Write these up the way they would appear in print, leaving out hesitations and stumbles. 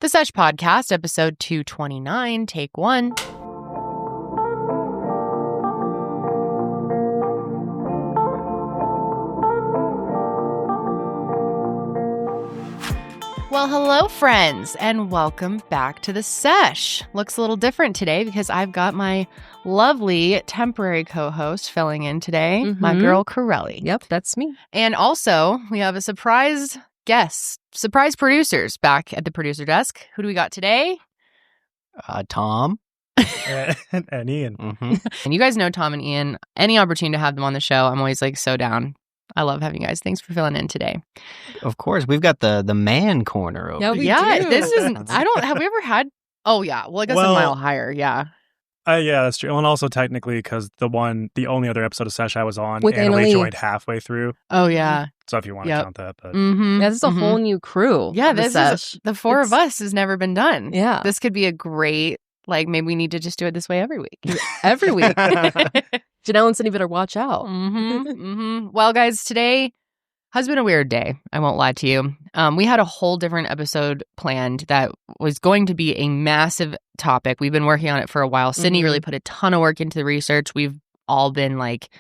The Sesh Podcast, episode 229, take 1. Well, hello, friends, and welcome back to The Sesh. Looks a little different today because I've got my lovely temporary co-host filling in today, my girl Karelly. Yep, that's me. And also, we have a surprise guest, surprise producers back at the producer desk. Who do we got today? Tom. and Ian. And you guys know Tom and Ian. Any opportunity to have them on the show, I'm always like so down. I love having you guys. Thanks for filling in today. Of course, we've got the man corner over. Yeah, we do. This is. I don't. Have we ever had? Oh yeah. Well, I guess a mile higher. Yeah. Yeah, that's true. And also technically, because the only other episode of Sesh I was on, with Annalie joined halfway through. Oh yeah. So if you want to count that, but This is a whole new crew. Yeah, this is the four of us has never been done. Yeah, this could be a great. Like maybe we need to just do it this way every week. Every week. Janelle and Sweeney better watch out. Well, guys, today has been a weird day. I won't lie to you. We had a whole different episode planned that was going to be a massive topic. We've been working on it for a while. Sydney really put a ton of work into the research. We've all been like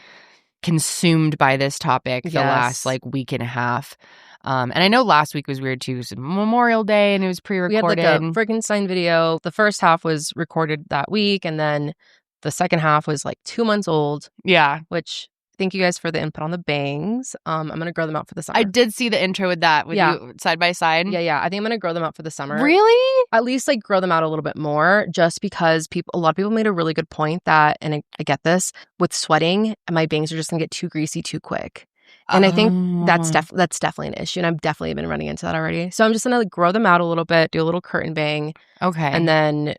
consumed by this topic the last like week and a half. And I know last week was weird too. It was Memorial Day and it was pre-recorded. We had like a Frankenstein video. The first half was recorded that week, and then the second half was like 2 months old. Yeah. Which, thank you guys for the input on the bangs. I'm going to grow them out for the summer. I did see the intro with that with you side by side. Yeah. I think I'm going to grow them out for the summer. Really? At least like grow them out a little bit more, just because a lot of people made a really good point that, and I get this, with sweating, my bangs are just going to get too greasy too quick. And I think that's definitely an issue. And I've definitely been running into that already. So I'm just going to like grow them out a little bit, do a little curtain bang. Okay. And then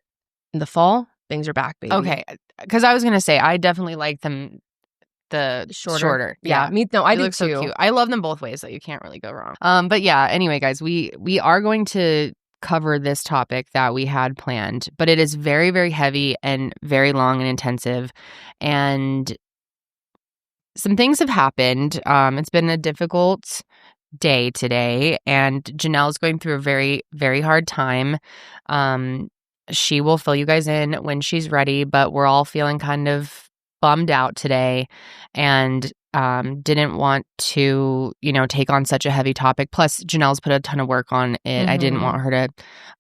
in the fall, bangs are back, baby. Okay. Because I was going to say, I definitely like them the shorter. Yeah. I do too. So cute. I love them both ways, so you can't really go wrong. But yeah, anyway, guys, we are going to cover this topic that we had planned, but it is very, very heavy and very long and intensive. And some things have happened. It's been a difficult day today, and Janelle's going through a very, very hard time. She will fill you guys in when she's ready, but we're all feeling kind of bummed out today and didn't want to, take on such a heavy topic. Plus, Janelle's put a ton of work on it. I didn't want her to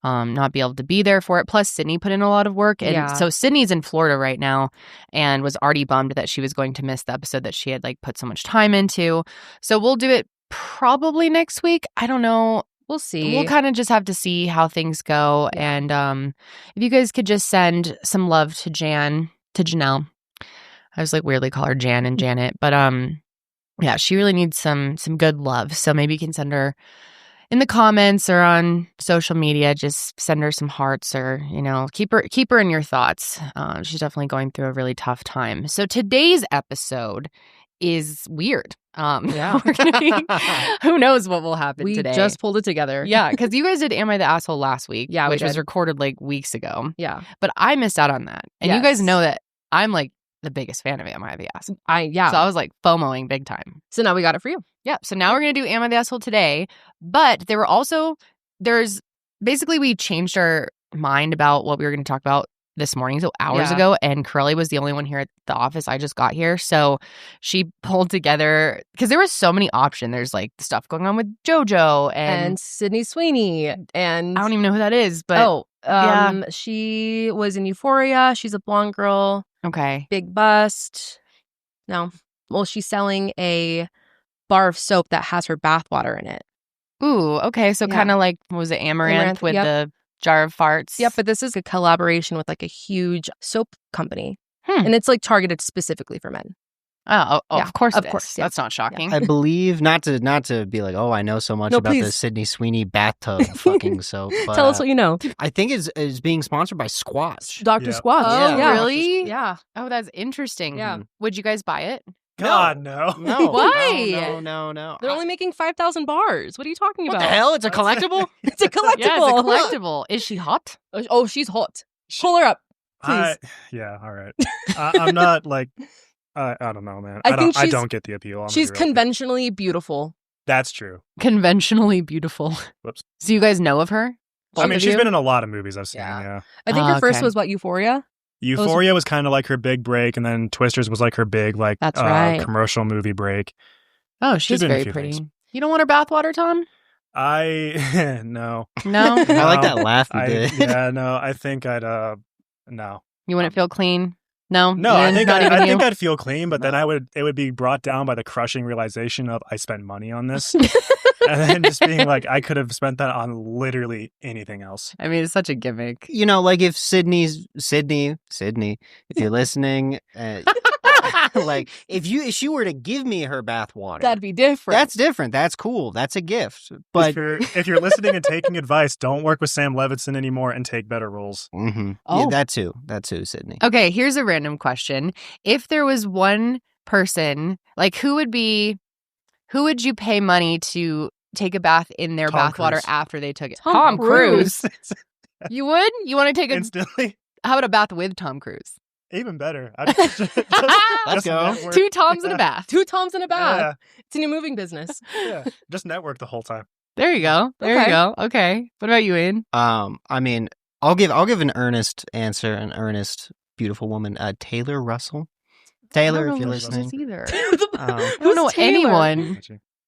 not be able to be there for it. Plus, Sydney put in a lot of work. And so Sydney's in Florida right now and was already bummed that she was going to miss the episode that she had like put so much time into. So we'll do it probably next week. I don't know. We'll see. We'll kind of just have to see how things go. And if you guys could just send some love to Janelle. I was like weirdly call her Jan and Janet. But yeah, she really needs some good love. So maybe you can send her in the comments or on social media. Just send her some hearts or, keep her in your thoughts. She's definitely going through a really tough time. So today's episode is weird. We're gonna be, who knows what will happen today. We just pulled it together. Yeah, because you guys did Am I the Asshole last week, which was recorded like weeks ago. Yeah. But I missed out on that. And you guys know that I'm like the biggest fan of Am I the Asshole. So I was like FOMOing big time. So now we got it for you. Yeah. So now we're going to do Am I the Asshole today. But we changed our mind about what we were going to talk about this morning, so hours ago, and Karelly was the only one here at the office. I just got here, so she pulled together because there was so many options. There's like stuff going on with JoJo and Sydney Sweeney, and I don't even know who that is, but she was in Euphoria. She's a blonde girl. Okay, big bust. No, well, she's selling a bar of soap that has her bathwater in it. Ooh, okay, so kind of like what was it, Amaranth with the jar of farts. Yep, but this is a collaboration with like a huge soap company. And it's like targeted specifically for men. Oh, of course it is. Yeah. That's not shocking. I believe, not to be like, I know so much about the Sydney Sweeney bathtub fucking soap. But, tell us what you know. I think it's being sponsored by Squatch. Dr. Squatch. Oh, yeah. Really? Yeah. Oh, that's interesting. Yeah. Would you guys buy it? God, no. Why? No. They're only making 5,000 bars. What are you talking about? What the hell? It's a collectible? It's a collectible. Yeah, it's a collectible. Is she hot? Oh, she's hot. Pull her up, please. All right. I'm not like, I don't know, man. I don't get the appeal. She's conventionally beautiful. That's true. Conventionally beautiful. Whoops. So you guys know of her? Both I mean, of she's you? been in a lot of movies I've seen, yeah. I think her first okay. was what, Euphoria? Euphoria was kind of like her big break, and then Twisters was like her big That's right. commercial movie break. Oh, she's been in a very few pretty. things. You don't want her bathwater, Tom? No. No? I like that laugh you did. Yeah, no, I think I'd no. You wouldn't feel clean? No? No, I think not even I you? think I'd feel clean, but then it would be brought down by the crushing realization of I spent money on this. And then just being like, I could have spent that on literally anything else. I mean, it's such a gimmick. You know, like if Sydney, if you're listening, like if she were to give me her bath water, That'd be different. that's different. That's cool. That's a gift. But if you're listening and taking advice, don't work with Sam Levinson anymore and take better roles. yeah, Oh. that too, Sydney. Okay, here's a random question. If there was one person, like who would you pay money to take a bath in their Tom bathwater Cruise. after they took it? Tom Tom Cruise. Cruise. You would? You want to take a Instantly. how about a bath with Tom Cruise? Even better. Let's go. Network. 2 Toms in a bath. 2 Toms in a bath. Yeah, It's a new moving business. yeah. Just network the whole time. There you go. There you Okay. go. Okay. What about you, Ian? I mean, I'll give an earnest answer, an earnest, beautiful woman, Taylor Russell. Taylor, I if don't you're know who this listening. is either. Who's I don't know Taylor? anyone.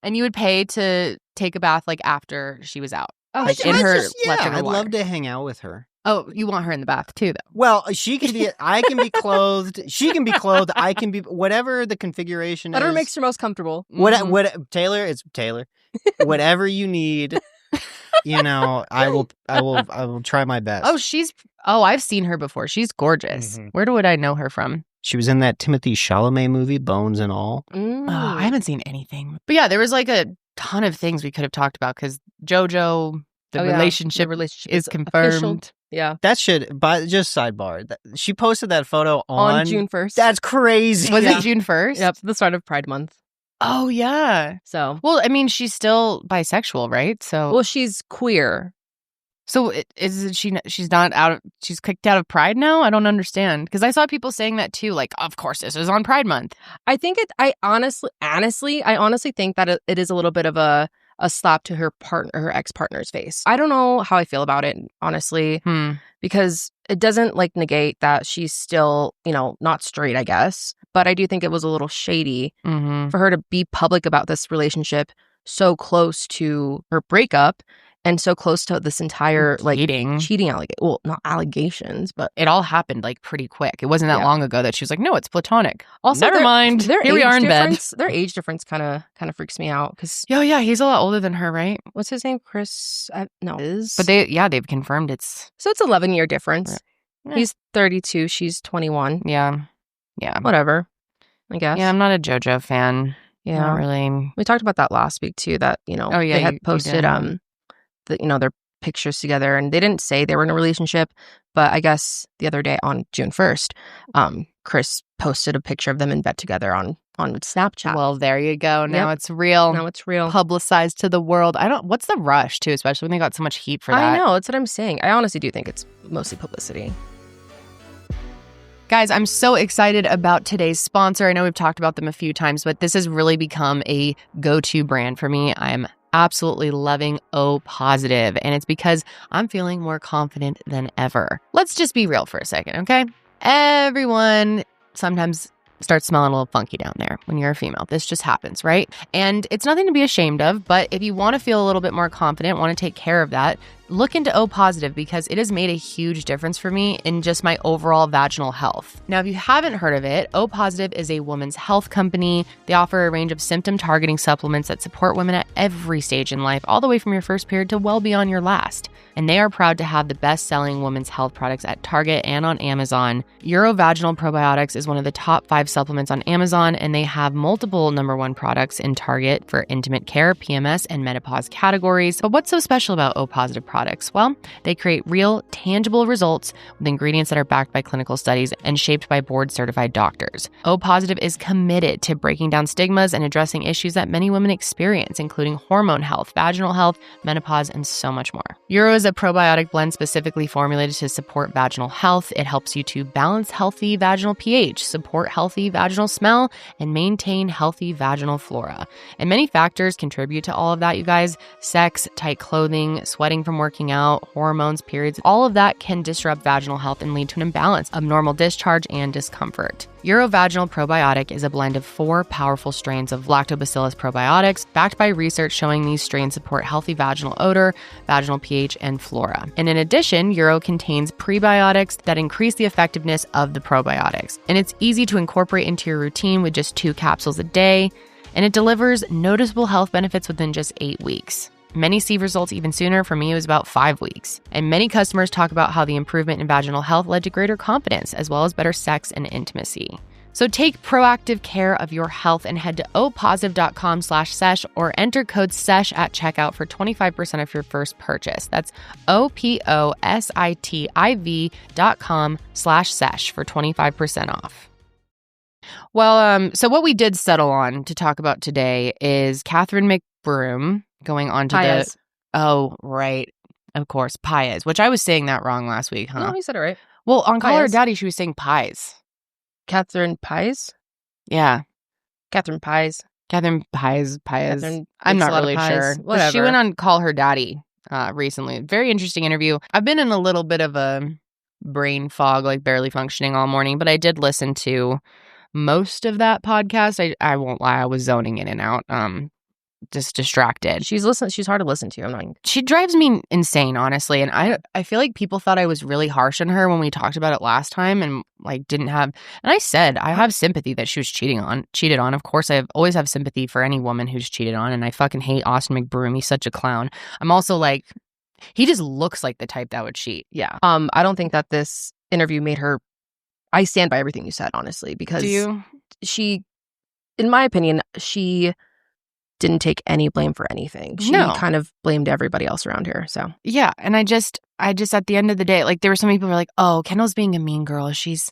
And you would pay to take a bath like after she was out. Oh, Like shit. in her Yeah, leftover I'd water. love to hang out with her. Oh, you want her in the bath too, though. Well, she can be. I can be clothed. She can be clothed. I can be whatever the configuration Whatever is. makes her most comfortable. Mhm. Taylor? It's Taylor. Whatever you need, you know, I will try my best. I've seen her before. She's gorgeous. Mhm. Where would I know her from? She was in that Timothée Chalamet movie, Bones and All. Mm. Oh, I haven't seen anything. But yeah, there was like a ton of things we could have talked about because JoJo, the relationship is confirmed. official. Yeah. That shit. But just sidebar. She posted that photo On June 1st. That's crazy. Was Yeah. it June 1st? Yep. The start of Pride Month. Oh, yeah. So, Well, I mean, she's still bisexual, right? So, well, she's queer. she's not out of, she's kicked out of Pride now? I don't understand. Because I saw people saying that too. Like, of course, this is on Pride Month. I think I honestly think that it is a little bit of a slap to her ex-partner's face. I don't know how I feel about it, honestly, because it doesn't like negate that she's still, you know, not straight, I guess. But I do think it was a little shady Mm-hmm. for her to be public about this relationship so close to her breakup and so close to this entire like cheating allegation. Well, not allegations, but It all happened like pretty quick. It wasn't that Yeah. long ago that she was like, no, it's platonic. also Never mind. Here we are in bed. Their age difference kind of freaks me out because Oh, yeah. He's a lot older than her, right? what's his name? Chris? No, But they've confirmed it's. so it's 11-year difference. Yeah. He's 32. She's 21. Yeah. Yeah. Whatever, I guess. Yeah, I'm not a JoJo fan. Yeah. Not really. We talked about that last week too. That they you had posted did. their pictures together, and they didn't say they were in a relationship, but I guess the other day on June 1st, Chris posted a picture of them in bed together on Snapchat. Well, there you go. Now Yep. it's real. Now it's real. Publicized to the world. What's the rush too, especially when they got so much heat for that? I know. That's what I'm saying. I honestly do think it's mostly publicity. Guys, I'm so excited about today's sponsor. I know we've talked about them a few times, but this has really become a go-to brand for me. I'm absolutely loving O Positive, and it's because I'm feeling more confident than ever. Let's just be real for a second, okay? Everyone sometimes starts smelling a little funky down there when you're a female. This just happens, right? And it's nothing to be ashamed of, but if you want to feel a little bit more confident, want to take care of that, look into O Positive because it has made a huge difference for me in just my overall vaginal health. Now, if you haven't heard of it, O Positive is a women's health company. They offer a range of symptom targeting supplements that support women at every stage in life, all the way from your first period to well beyond your last. And they are proud to have the best-selling women's health products at Target and on Amazon. Urovaginal Probiotics is one of the top 5 supplements on Amazon, and they have multiple #1 products in Target for intimate care, PMS, and menopause categories. But what's so special about O Positive products? Well, they create real, tangible results with ingredients that are backed by clinical studies and shaped by board-certified doctors. O Positive is committed to breaking down stigmas and addressing issues that many women experience, including hormone health, vaginal health, menopause, and so much more. Uro is a probiotic blend specifically formulated to support vaginal health. It helps you to balance healthy vaginal pH, support healthy vaginal smell, and maintain healthy vaginal flora. And many factors contribute to all of that, you guys. Sex, tight clothing, sweating from working out, hormones, periods, all of that can disrupt vaginal health and lead to an imbalance, abnormal discharge, and discomfort. Urovaginal Probiotic is a blend of 4 powerful strains of lactobacillus probiotics, backed by research showing these strains support healthy vaginal odor, vaginal pH, and flora. And in addition, Uro contains prebiotics that increase the effectiveness of the probiotics. And it's easy to incorporate into your routine with just 2 capsules a day, and it delivers noticeable health benefits within just 8 weeks. Many see results even sooner. For me, it was about 5 weeks. And many customers talk about how the improvement in vaginal health led to greater confidence, as well as better sex and intimacy. So take proactive care of your health and head to opositive.com/sesh or enter code SESH at checkout for 25% off your first purchase. That's opositive.com/sesh for 25% off. Well, so what we did settle on to talk about today is Catherine McBroom going on to Paiz. Oh, right. Of course, Paiz, which I was saying that wrong last week, huh? No, you said it right. Well, on Call Her Paiz. Daddy, she was saying Paiz. Catherine Paiz? Yeah. Catherine Paiz. Catherine Paiz. Catherine I'm makes not a lot of really pies. sure. But Whatever. she went on Call Her Daddy recently. Very interesting interview. I've been in a little bit of a brain fog, like barely functioning all morning, but I did listen to most of that podcast. I won't lie, I was zoning in and out. Just distracted. She's hard to listen to. I'm not. She drives me insane, honestly. And I feel like people thought I was really harsh on her when we talked about it last time and like didn't have, and I said, I have sympathy that she was cheated on. Of course, always have sympathy for any woman who's cheated on. And I fucking hate Austin McBroom. He's such a clown. I'm also like, he just looks like the type that would cheat. Yeah. I don't think that this interview made her. I stand by everything you said, honestly, because Do you? she, in my opinion, she didn't take any blame for anything. She No. kind of blamed everybody else around here. So Yeah. And I just at the end of the day, like there were some people who were like, oh, Kendall's being a mean girl. She's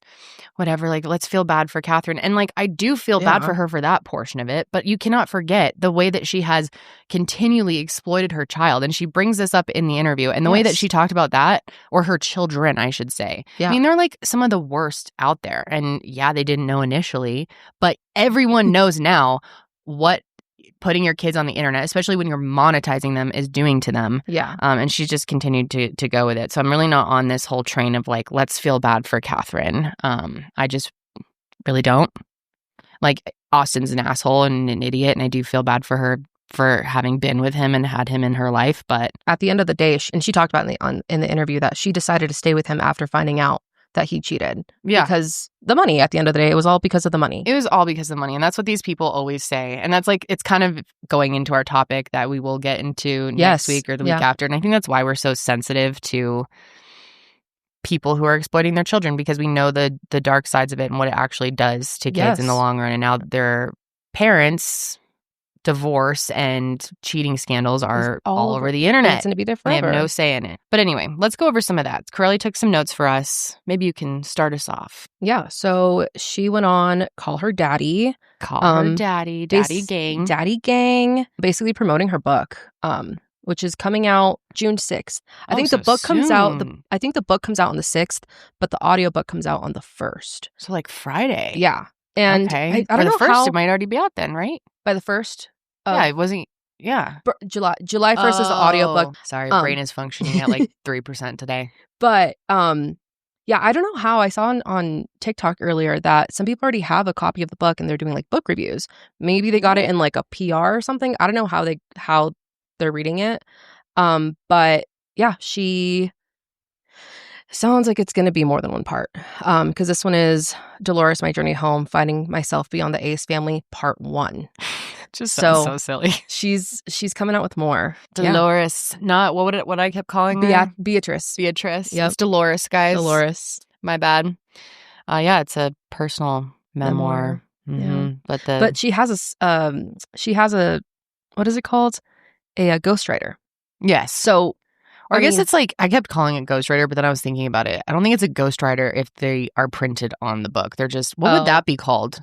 whatever. Like, let's feel bad for Catherine. And like, I do feel bad Yeah. for her for that portion of it. But you cannot forget the way that she has continually exploited her child. And she brings this up in the interview. And the way that Yes. she talked about that, or her children, I should say. Yeah. I mean, they're like some of the worst out there. And yeah, they didn't know initially, but everyone knows now what putting your kids on the internet, especially when you're monetizing them, is doing to them. yeah. And she's just continued to go with it. So I'm really not on this whole train of like, let's feel bad for Catherine. I just really don't. Like, Austin's an asshole and an idiot, and I do feel bad for her for having been with him and had him in her life. But At the end of the day, and she talked about in the interview that she decided to stay with him after finding out that he cheated. yeah, Because the money, at the end of the day, it was all because of the money. it was all because of money. And that's what these people always say. And that's like, it's kind of going into our topic that we will get into next Yes. week or the week Yeah. after. And I think that's why we're so sensitive to people who are exploiting their children, because we know the dark sides of it and what it actually does to kids in the Yes. long run. And now their parents, divorce and cheating scandals are It's all all over- over the And internet. it's going to be there They have forever. no say in it. But anyway, let's go over some of that. Karelly took some notes for us. Maybe you can start us off. Yeah. So she went on Call Her Daddy. Call her Um, daddy Bas- gang. Daddy Gang, basically promoting her book, which is coming out June 6th. I think the book comes out. I think the book comes out on the 6th, but the audiobook comes out on the 1st. So like Friday. Yeah. And okay. I don't know the first, how it might already be out then, right? by the 1st. Yeah, it wasn't. Yeah. July 1st is the audiobook. Oh, sorry, Um, brain is functioning at like 3% today. But yeah, I don't know how. I saw on TikTok earlier that some people already have a copy of the book and they're doing like book reviews. Maybe they got it in like a PR or something. I don't know how they're reading it. But yeah, she sounds like it's going to be more than one part. Because this one is Dolores, My Journey Home, Finding Myself Beyond the Ace Family, Part 1. Just sounds so silly. She's coming out with more. Dolores, not what I kept calling her? Beatrice. Beatrice. Yep. It's Dolores, guys. Dolores. My bad. Yeah, it's a personal memoir. Yeah. But She has a what is it called? A ghostwriter. yes. So Or I guess mean- it's like, I kept calling it ghostwriter, but then I was thinking about it. I don't think it's a ghostwriter if they are printed on the book. They're just, what would Oh. that be called?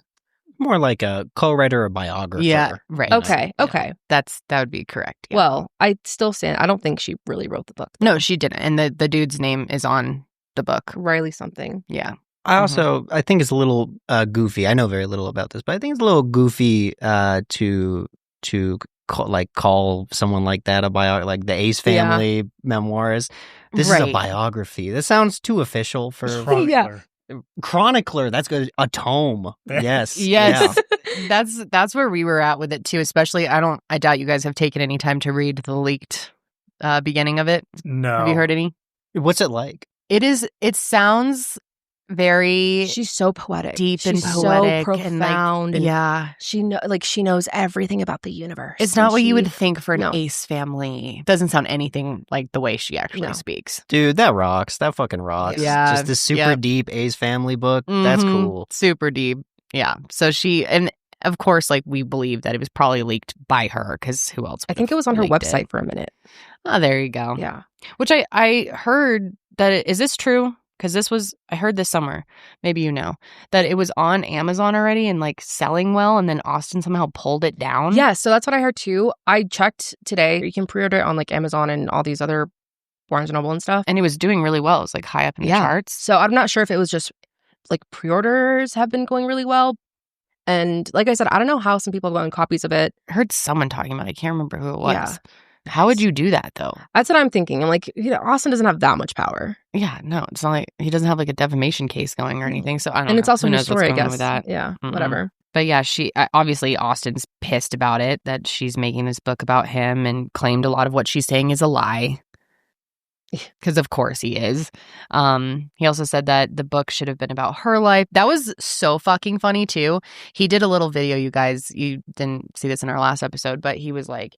More like a co-writer or biographer. Right. okay, Yeah. okay. That would be correct. Yeah. Well, I still stand. I don't think she really wrote the book. No, she didn't. And the dude's name is on the book. Riley something. Yeah. I also I think it's a little goofy. I know very little about this, but I think it's a little goofy to call someone like that a like the Ace family memoirs. This is a biography. This sounds too official for chronicler. That's good. A tome. Yes. Yeah. That's where we were at with it too. Especially, I doubt you guys have taken any time to read the leaked beginning of it. No. Have you heard any? What's it like? It sounds very. She's so poetic, deep She's and poetic, so profound. And she knows everything about the universe. It's not what you would think for an Ace family. Doesn't sound anything like the way she actually speaks. Dude, that rocks. That fucking rocks. Yeah, just this super deep Ace family book. That's cool. Super deep. Yeah. So and of course, like, we believe that it was probably leaked by her, because who else? I think it was on her website for a minute. Oh, there you go. Yeah. Which I heard that is this true? Because I heard this somewhere, maybe you know, that it was on Amazon already and like selling well, and then Austin somehow pulled it down. Yeah, so that's what I heard too. I checked today. You can pre-order it on like Amazon and all these other Barnes & Noble and stuff. And it was doing really well. It was like high up in the charts. So I'm not sure if it was just like pre-orders have been going really well. And like I said, I don't know how some people have gotten copies of it. I heard someone talking about it. I can't remember who it was. Yeah. How would you do that, though? That's what I'm thinking. I'm like, Austin doesn't have that much power. Yeah, no, it's not like he doesn't have like a defamation case going or anything. So I don't know. And it's also who a new knows what's story, I going on guess. with that. Yeah, whatever. But yeah, obviously Austin's pissed about it, that she's making this book about him, and claimed a lot of what she's saying is a lie. Because of course he is. He also said that the book should have been about her life. That was so fucking funny too. He did a little video, you guys. You didn't see this in our last episode, but he was like,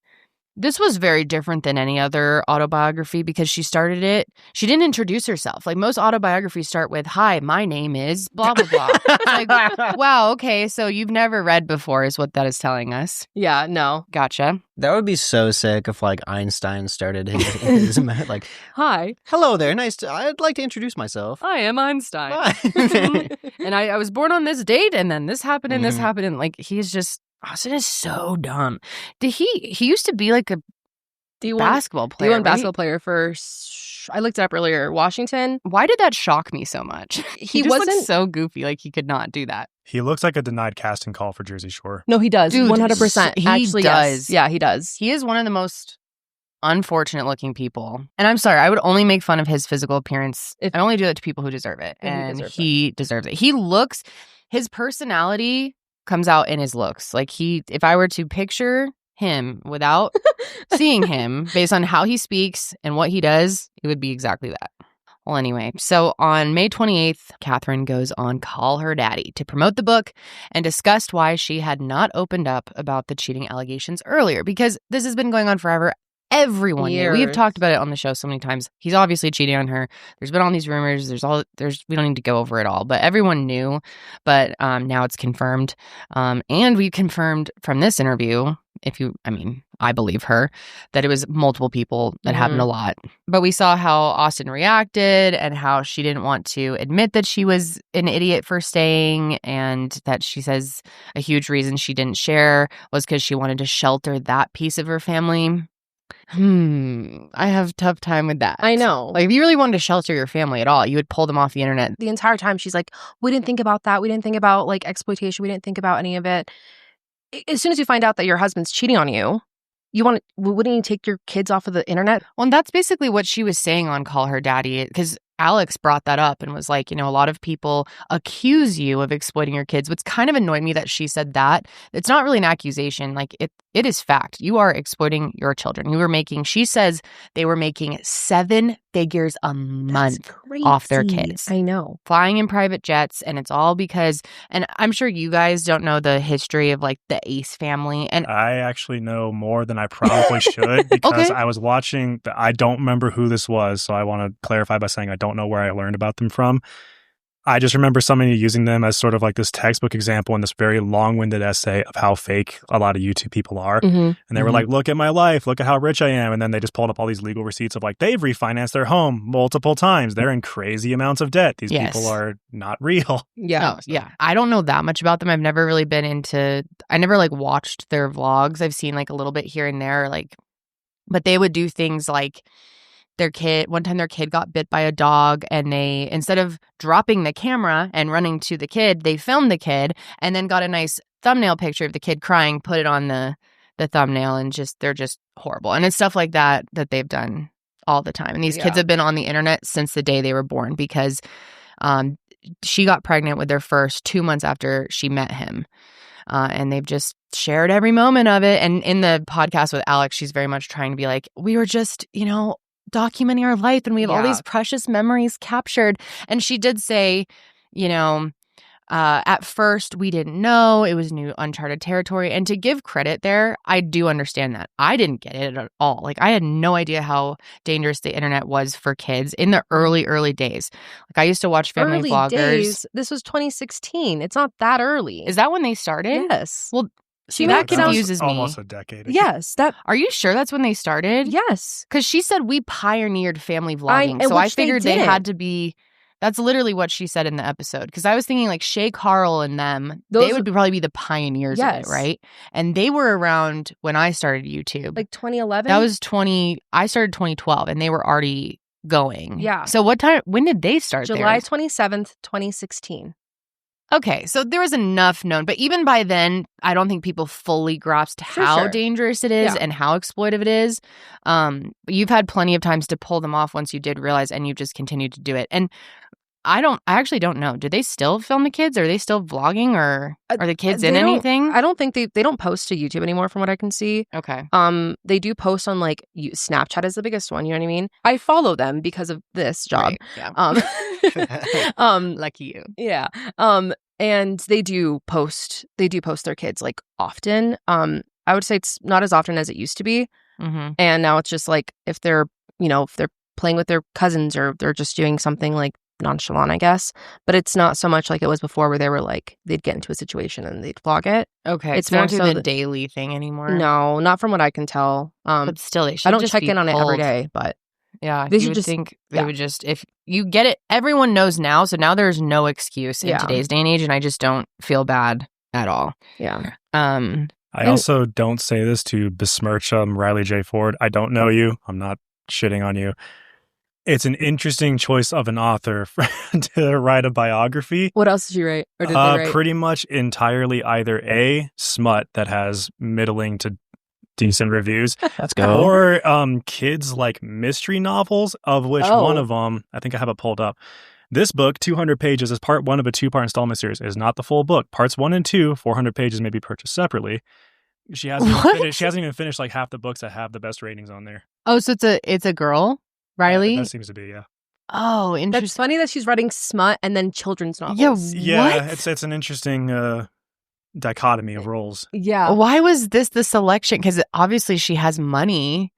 this was very different than any other autobiography, because she started it. She didn't introduce herself. Like, most autobiographies start with, "Hi, my name is blah, blah, blah." It's like, wow, okay, so you've never read before is what that is telling us. Yeah, no. Gotcha. That would be so sick if like Einstein started his like, "Hi, hello there, I'd like to introduce myself. I am Einstein. Hi." And I was born on this date, and then this happened, and this happened. And like, he's just, Austin is so dumb. He used to be like a basketball player. D1 basketball player for, I looked it up earlier, Washington. Why did that shock me so much? He just wasn't looks so goofy, like he could not do that. He looks like a denied casting call for Jersey Shore. No, he does. Dude, 100%. he Actually, does. Yes. Yeah, he does. He is one of the most unfortunate looking people. And I'm sorry, I would only make fun of his physical appearance. I only do that to people who deserve it. And he deserves it. His personality comes out in his looks. Like, if I were to picture him without seeing him based on how he speaks and what he does, it would be exactly that. Well, anyway, so on May 28th, Catherine goes on Call Her Daddy to promote the book and discussed why she had not opened up about the cheating allegations earlier, because this has been going on forever. Everyone knew. We've talked about it on the show so many times. He's obviously cheating on her. There's been all these rumors. We don't need to go over it all, but everyone knew. But now it's confirmed. And we confirmed from this interview, I believe her, that it was multiple people that happened a lot. But we saw how Austin reacted and how she didn't want to admit that she was an idiot for staying, and that she says a huge reason she didn't share was because she wanted to shelter that piece of her family. I have a tough time with that. I know. Like, if you really wanted to shelter your family at all, you would pull them off the internet. The entire time she's like, we didn't think about that. We didn't think about like exploitation. We didn't think about any of it. As soon as you find out that your husband's cheating on you, wouldn't you take your kids off of the internet? Well, and that's basically what she was saying on Call Her Daddy, because Alex brought that up and was like, a lot of people accuse you of exploiting your kids, which kind of annoyed me that she said that. It's not really an accusation. Like, it is fact. You are exploiting your children. She says they were making 7 figures a month off their kids. I know. Flying in private jets. And it's all because, and I'm sure you guys don't know the history of like the Ace family. And I actually know more than I probably should, because I was watching, I don't remember who this was. So I want to clarify by saying I don't know where I learned about them from. I just remember somebody using them as sort of like this textbook example in this very long-winded essay of how fake a lot of YouTube people are. And they were like, look at my life, look at how rich I am. And then they just pulled up all these legal receipts of like, they've refinanced their home multiple times. They're in crazy amounts of debt. These people are not real. Yeah. Oh, yeah. I don't know that much about them. I've never really I never like watched their vlogs. I've seen like a little bit here and there, like, but they would do things like, one time their kid got bit by a dog, and they, instead of dropping the camera and running to the kid, they filmed the kid and then got a nice thumbnail picture of the kid crying, put it on the the thumbnail, and they're just horrible. And it's stuff like that they've done all the time. And these kids have been on the internet since the day they were born, because she got pregnant with their first 2 months after she met him. And they've just shared every moment of it. And in the podcast with Alex, she's very much trying to be like, we were just, documenting our life, and we have all these precious memories captured. And she did say, at first we didn't know, it was new uncharted territory. And to give credit there, I do understand that. I didn't get it at all. Like, I had no idea how dangerous the internet was for kids in the early days. Like, I used to watch family vloggers. Days. This was 2016. It's not that early. Is that when they started? Yes. Well, see, that confuses me. Almost a decade ago. Yes. Are you sure that's when they started? Yes. Because she said we pioneered family vlogging. So I figured they had to be. That's literally what she said in the episode. Because I was thinking like Shay Carl and them, they would probably be the pioneers of it, right? And they were around when I started YouTube. Like 2011? That was I started 2012, and they were already going. Yeah. So when did they start? July 27th, 2016. Okay, so there was enough known. But even by then, I don't think people fully grasped how dangerous it is and how exploitive it is. But you've had plenty of times to pull them off once you did realize, and you've just continued to do it. And I actually don't know. Do they still film the kids? Are they still vlogging, or are the kids in anything? I don't think they don't post to YouTube anymore, from what I can see. Okay. They do post on like Snapchat is the biggest one. You know what I mean? I follow them because of this job. Right, yeah. Lucky you. Yeah. And they do post their kids like often. I would say it's not as often as it used to be. Mm-hmm. And now it's just like if they're playing with their cousins, or they're just doing something like nonchalant, I guess. But it's not so much like it was before, where they were like, they'd get into a situation and they'd vlog it. Okay. It's more so the daily thing anymore. No, not from what I can tell. But still, they should. I don't check in on it every day, but yeah, you would think they would just, if you get it, everyone knows now. So now there's no excuse in today's day and age, and I just don't feel bad at all. Yeah. I also don't say this to besmirch Riley J. Ford. I don't know you. I'm not shitting on you. It's an interesting choice of an author to write a biography. What else did you write? Or did they write? Pretty much entirely either A, smut that has middling to decent reviews. Let's go. Or kids like mystery novels, of which one of them, I think I have it pulled up. This book, 200 pages, is part one of a 2-part installment series. It is not the full book. Parts 1 and 2, 400 pages, may be purchased separately. She hasn't even finished like half the books that have the best ratings on there. Oh, so it's a girl, Riley? That seems to be, yeah. Oh, interesting. That's funny that she's writing smut and then children's Yeah, novels. Yeah, it's an interesting dichotomy of roles. Yeah. Why was this the selection? Because obviously she has money.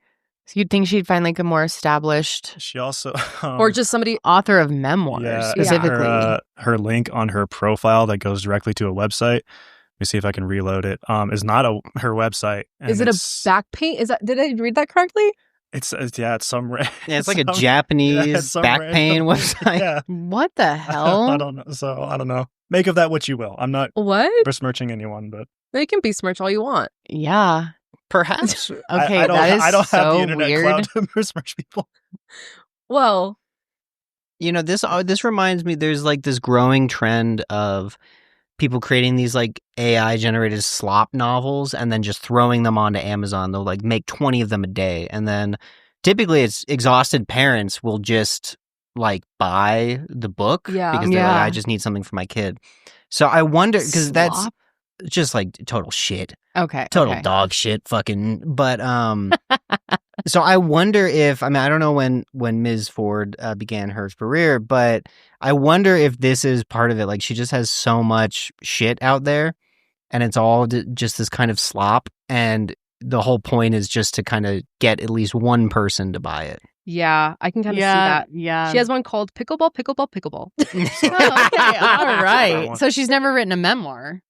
So you'd think she'd find like a more established. She also or just somebody author of memoirs specifically. Her link on her profile that goes directly to a website. Let me see if I can reload it. Is not her website. Is it a back paint? Did I read that correctly? It's some it's like a Japanese back pain website. Yeah. What the hell? I don't know. So I don't know. Make of that what you will. I'm not besmirching anyone, but they can besmirch all you want. Yeah, perhaps. Okay, I don't have the internet weird. cloud to besmirch people. Well, this reminds me. There's like this growing trend of people creating these like AI generated slop novels and then just throwing them onto Amazon. They'll like make 20 of them a day. And then typically it's exhausted parents will just like buy the book because they're like, I just need something for my kid. So I wonder, because that's just like total shit. Okay. Total dog shit fucking. But so I wonder if, I don't know when Ms. Ford began her career, but I wonder if this is part of it. Like she just has so much shit out there and it's all just this kind of slop. And the whole point is just to kind of get at least one person to buy it. Yeah, I can kind of see that. Yeah. She has one called Pickleball, Pickleball, Pickleball. Okay, all right. So she's never written a memoir.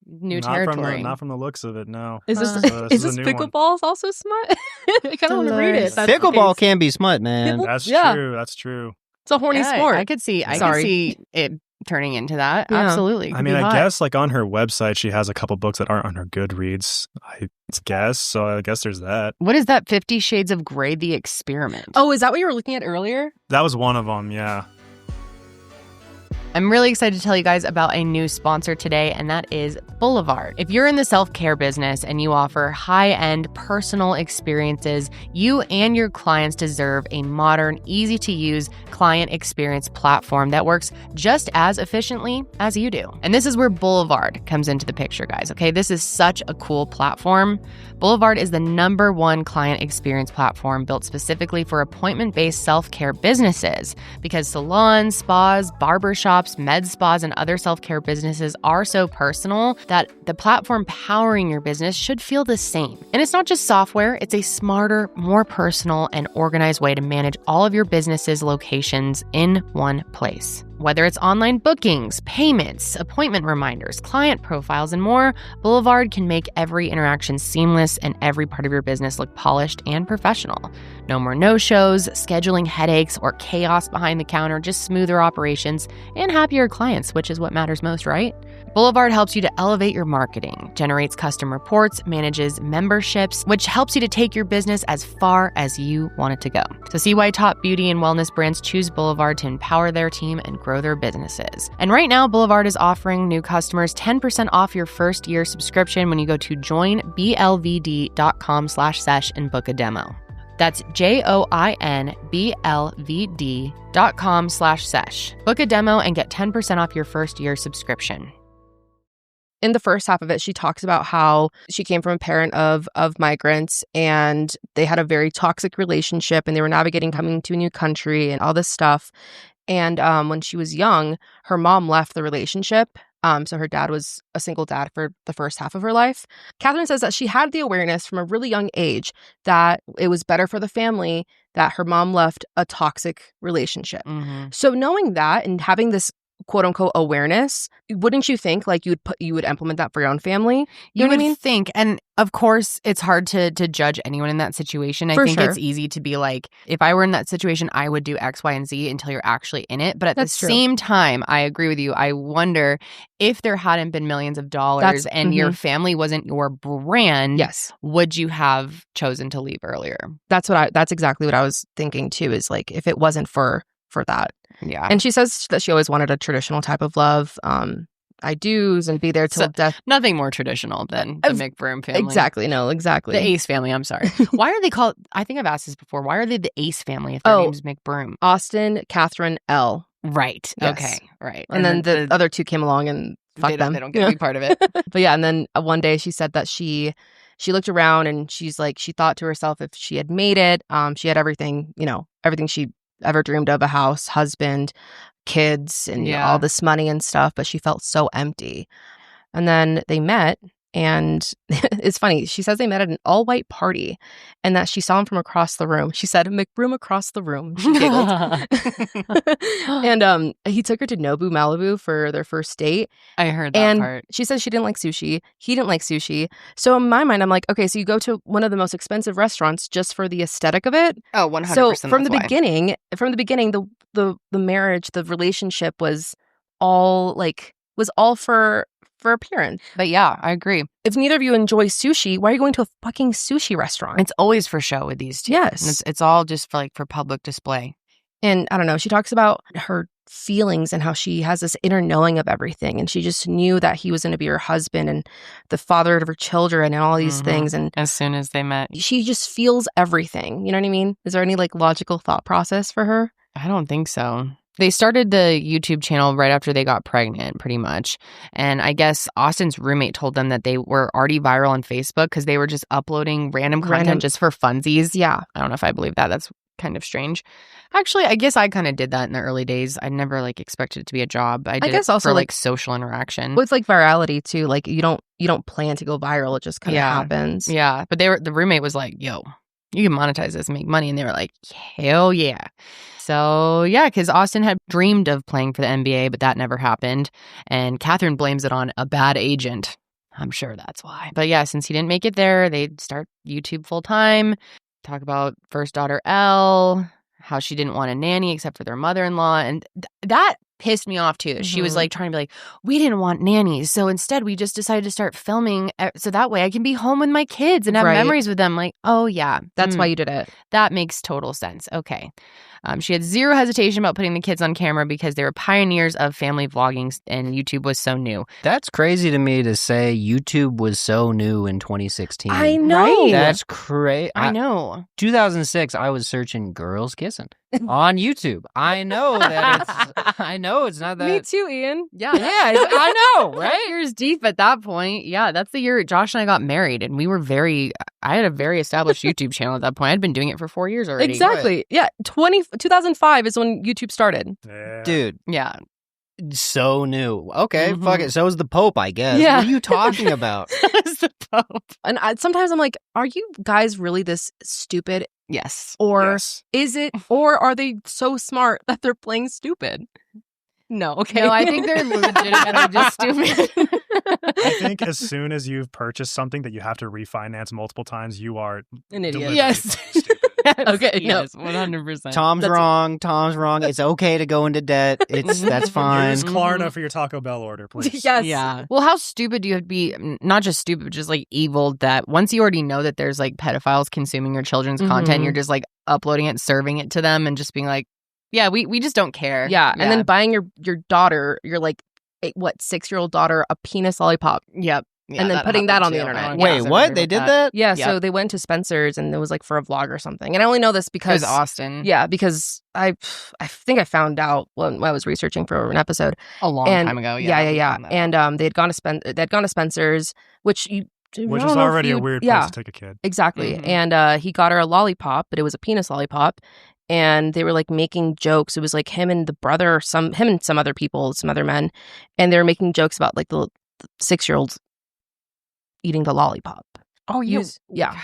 New territory. Not from the looks of it, no. Is this pickleball also smut? I kind of want to read it. Pickleball can be smut, man. That's true. That's true. It's a horny sport. I could see it turning into that. Yeah. Absolutely. I mean, I guess like on her website, she has a couple books that aren't on her Goodreads, I guess. So I guess there's that. What is that 50 Shades of Grey, The Experiment? Oh, is that what you were looking at earlier? That was one of them, yeah. I'm really excited to tell you guys about a new sponsor today, and that is Boulevard. If you're in the self-care business and you offer high-end personal experiences, you and your clients deserve a modern, easy-to-use client experience platform that works just as efficiently as you do. And this is where Boulevard comes into the picture, guys, okay? This is such a cool platform. Boulevard is the #1 client experience platform built specifically for appointment-based self-care businesses because salons, spas, barbershops, med spas, and other self-care businesses are so personal that the platform powering your business should feel the same. And it's not just software, it's a smarter, more personal, and organized way to manage all of your business's locations in one place. Whether it's online bookings, payments, appointment reminders, client profiles, and more, Boulevard can make every interaction seamless and every part of your business look polished and professional. No more no-shows, scheduling headaches, or chaos behind the counter, just smoother operations and happier clients, which is what matters most, right? Boulevard helps you to elevate your marketing, generates custom reports, manages memberships, which helps you to take your business as far as you want it to go. So see why top beauty and wellness brands choose Boulevard to empower their team and grow their businesses. And right now, Boulevard is offering new customers 10% off your first year subscription when you go to joinblvd.com/sesh and book a demo. That's joinblvd.com/sesh. Book a demo and get 10% off your first year subscription. In the first half of it, she talks about how she came from a parent of migrants and they had a very toxic relationship and they were navigating coming to a new country and all this stuff. And when she was young, her mom left the relationship. So her dad was a single dad for the first half of her life. Catherine says that she had the awareness from a really young age that it was better for the family that her mom left a toxic relationship. Mm-hmm. So knowing that and having this quote unquote awareness, wouldn't you think like you would implement that for your own family? You know what I would mean? think, and of course, it's hard to judge anyone in that situation. I think sure. it's easy to be like, if I were in that situation, I would do X, Y, and Z until you're actually in it. But at That's the true. same time, I agree with you. I wonder if there hadn't been millions of dollars and your family wasn't your brand, Yes. would you have chosen to leave earlier? That's exactly what I was thinking too, is like if it wasn't for that. Yeah. And she says that she always wanted a traditional type of love, I do's and be there till death. Nothing more traditional than the McBroom family. Exactly. No, exactly. The Ace family, I'm sorry. Why are they called, I think I've asked this before, why are they the Ace family if their name's McBroom? Austin, Catherine, L. Right. Yes. Okay. Right. And then the other two came along and fuck them. They don't get to be part of it. But yeah, and then one day she said that she looked around and she's like, she thought to herself if she had made it, she had everything, everything she ever dreamed of, a house, husband, kids, and all this money and stuff, but she felt so empty. And then they met, and it's funny. She says they met at an all-white party and that she saw him from across the room. She said, McBroom across the room. She giggled. And he took her to Nobu, Malibu for their first date. I heard that part. She says she didn't like sushi. He didn't like sushi. So in my mind, I'm like, okay, so you go to one of the most expensive restaurants just for the aesthetic of it. Oh, 100%. So from the beginning, the marriage, the relationship was all for appearance. But yeah, I agree. If neither of you enjoy sushi, why are you going to a fucking sushi restaurant? It's always for show with these two. Yes. And it's all just for public display. And I don't know, she talks about her feelings and how she has this inner knowing of everything. And she just knew that he was going to be her husband and the father of her children and all these things. And as soon as they met, she just feels everything. You know what I mean? Is there any logical thought process for her? I don't think so. They started the YouTube channel right after they got pregnant, pretty much. And I guess Austin's roommate told them that they were already viral on Facebook because they were just uploading random content just for funsies. Yeah. I don't know if I believe that. That's kind of strange. Actually, I guess I kind of did that in the early days. I never expected it to be a job. I did it also for social interaction. With virality too. You don't plan to go viral. It just kind of happens. Yeah. But the roommate was like, yo, you can monetize this and make money. And they were like, hell yeah. So yeah, because Austin had dreamed of playing for the NBA, but that never happened. And Catherine blames it on a bad agent. I'm sure that's why. But yeah, since he didn't make it there, they'd start YouTube full time. Talk about first daughter Elle, how she didn't want a nanny except for their mother-in-law. And that pissed me off too. She was like trying to be like, we didn't want nannies, so instead we just decided to start filming so that way I can be home with my kids and have memories with them. Like, oh yeah, that's why you did it. That makes total sense. Okay. She had zero hesitation about putting the kids on camera because they were pioneers of family vlogging and YouTube was so new. That's crazy to me to say YouTube was so new in 2016. I know. Right? That's crazy. I know. 2006, I was searching girls kissing on YouTube. I know it's not that. Me too, Ian. Yeah. I know, right? Years deep at that point. Yeah, that's the year Josh and I got married, and I had a very established YouTube channel at that point. I'd been doing it for 4 years already. Exactly. Right. Yeah. 2005 is when YouTube started. Yeah. Dude. Yeah. So new. Okay, fuck it. So is the Pope, I guess. Yeah. What are you talking about? It's the Pope. And sometimes I'm like, are you guys really this stupid? Yes. Or is it? Or are they so smart that they're playing stupid? No. Okay. No, I think they're legitimately just stupid. I think as soon as you've purchased something that you have to refinance multiple times, you are an idiot. Yes. Okay. Yes, 100%. Tom's wrong. It's okay to go into debt. That's fine. Use Klarna for your Taco Bell order, please. Yes. Yeah. Well, how stupid do you have to be? Not just stupid, but just like evil. That once you already know that there's like pedophiles consuming your children's content, you're just like uploading it, serving it to them, and just being like, yeah, we just don't care. Yeah. And then buying your daughter, your like 6-year-old daughter, a penis lollipop. Yep. Yeah, and then putting that on the internet. Wait, what? They did that? Yeah, so they went to Spencer's and it was like for a vlog or something. And I only know this because it was Austin. Yeah, because I think I found out when I was researching for an episode a long time ago. Yeah. And they had gone to Spencer's, which is already a weird place to take a kid. Exactly. And he got her a lollipop, but it was a penis lollipop. And they were like making jokes. It was like him and the brother, him and some other people, some other men, and they were making jokes about like the 6-year-old eating the lollipop. Oh, yeah.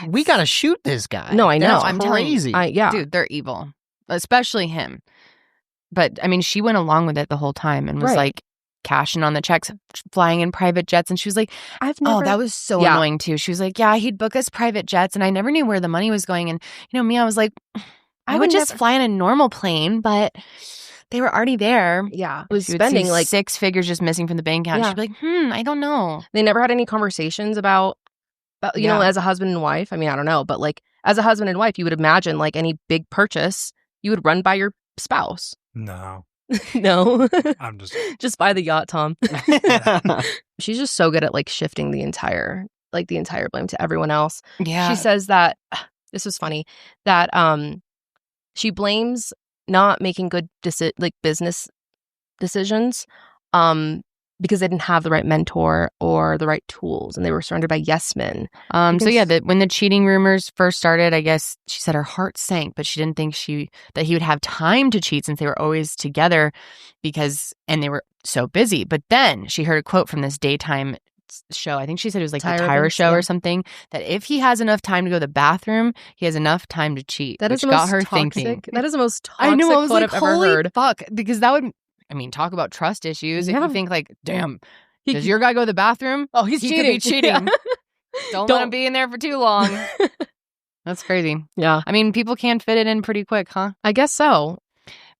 We gotta shoot this guy. No, I know. That's I'm crazy. Dude, they're evil, especially him. But I mean, she went along with it the whole time and was like cashing on the checks, flying in private jets, and she was like, "Oh, that was so annoying too." She was like, "Yeah, he'd book us private jets, and I never knew where the money was going." And me, I was like, "I would just fly in a normal plane, but." They were already there. Yeah. It was spending like 6 figures just missing from the bank account. Yeah. She'd be like, I don't know. They never had any conversations about you know, as a husband and wife. I mean, I don't know. But like as a husband and wife, you would imagine like any big purchase, you would run by your spouse. No. No. I'm just buy the yacht, Tom. She's just so good at like shifting the entire blame to everyone else. Yeah. She says that, this was funny, that she blames not making good business decisions because they didn't have the right mentor or the right tools, and they were surrounded by yes men. When the cheating rumors first started, I guess she said her heart sank, but she didn't think that he would have time to cheat since they were always together and they were so busy. But then she heard a quote from this daytime show. I think she said it was like the Tyra show or something, that if he has enough time to go to the bathroom, he has enough time to cheat. That is got her thinking. That is the most toxic I know. I was quote like, I've ever heard. Fuck, because that would, talk about trust issues. If you think like, damn, does your guy go to the bathroom? Oh, he could be cheating. Don't let him be in there for too long. That's crazy. Yeah. People can fit it in pretty quick, huh? I guess so.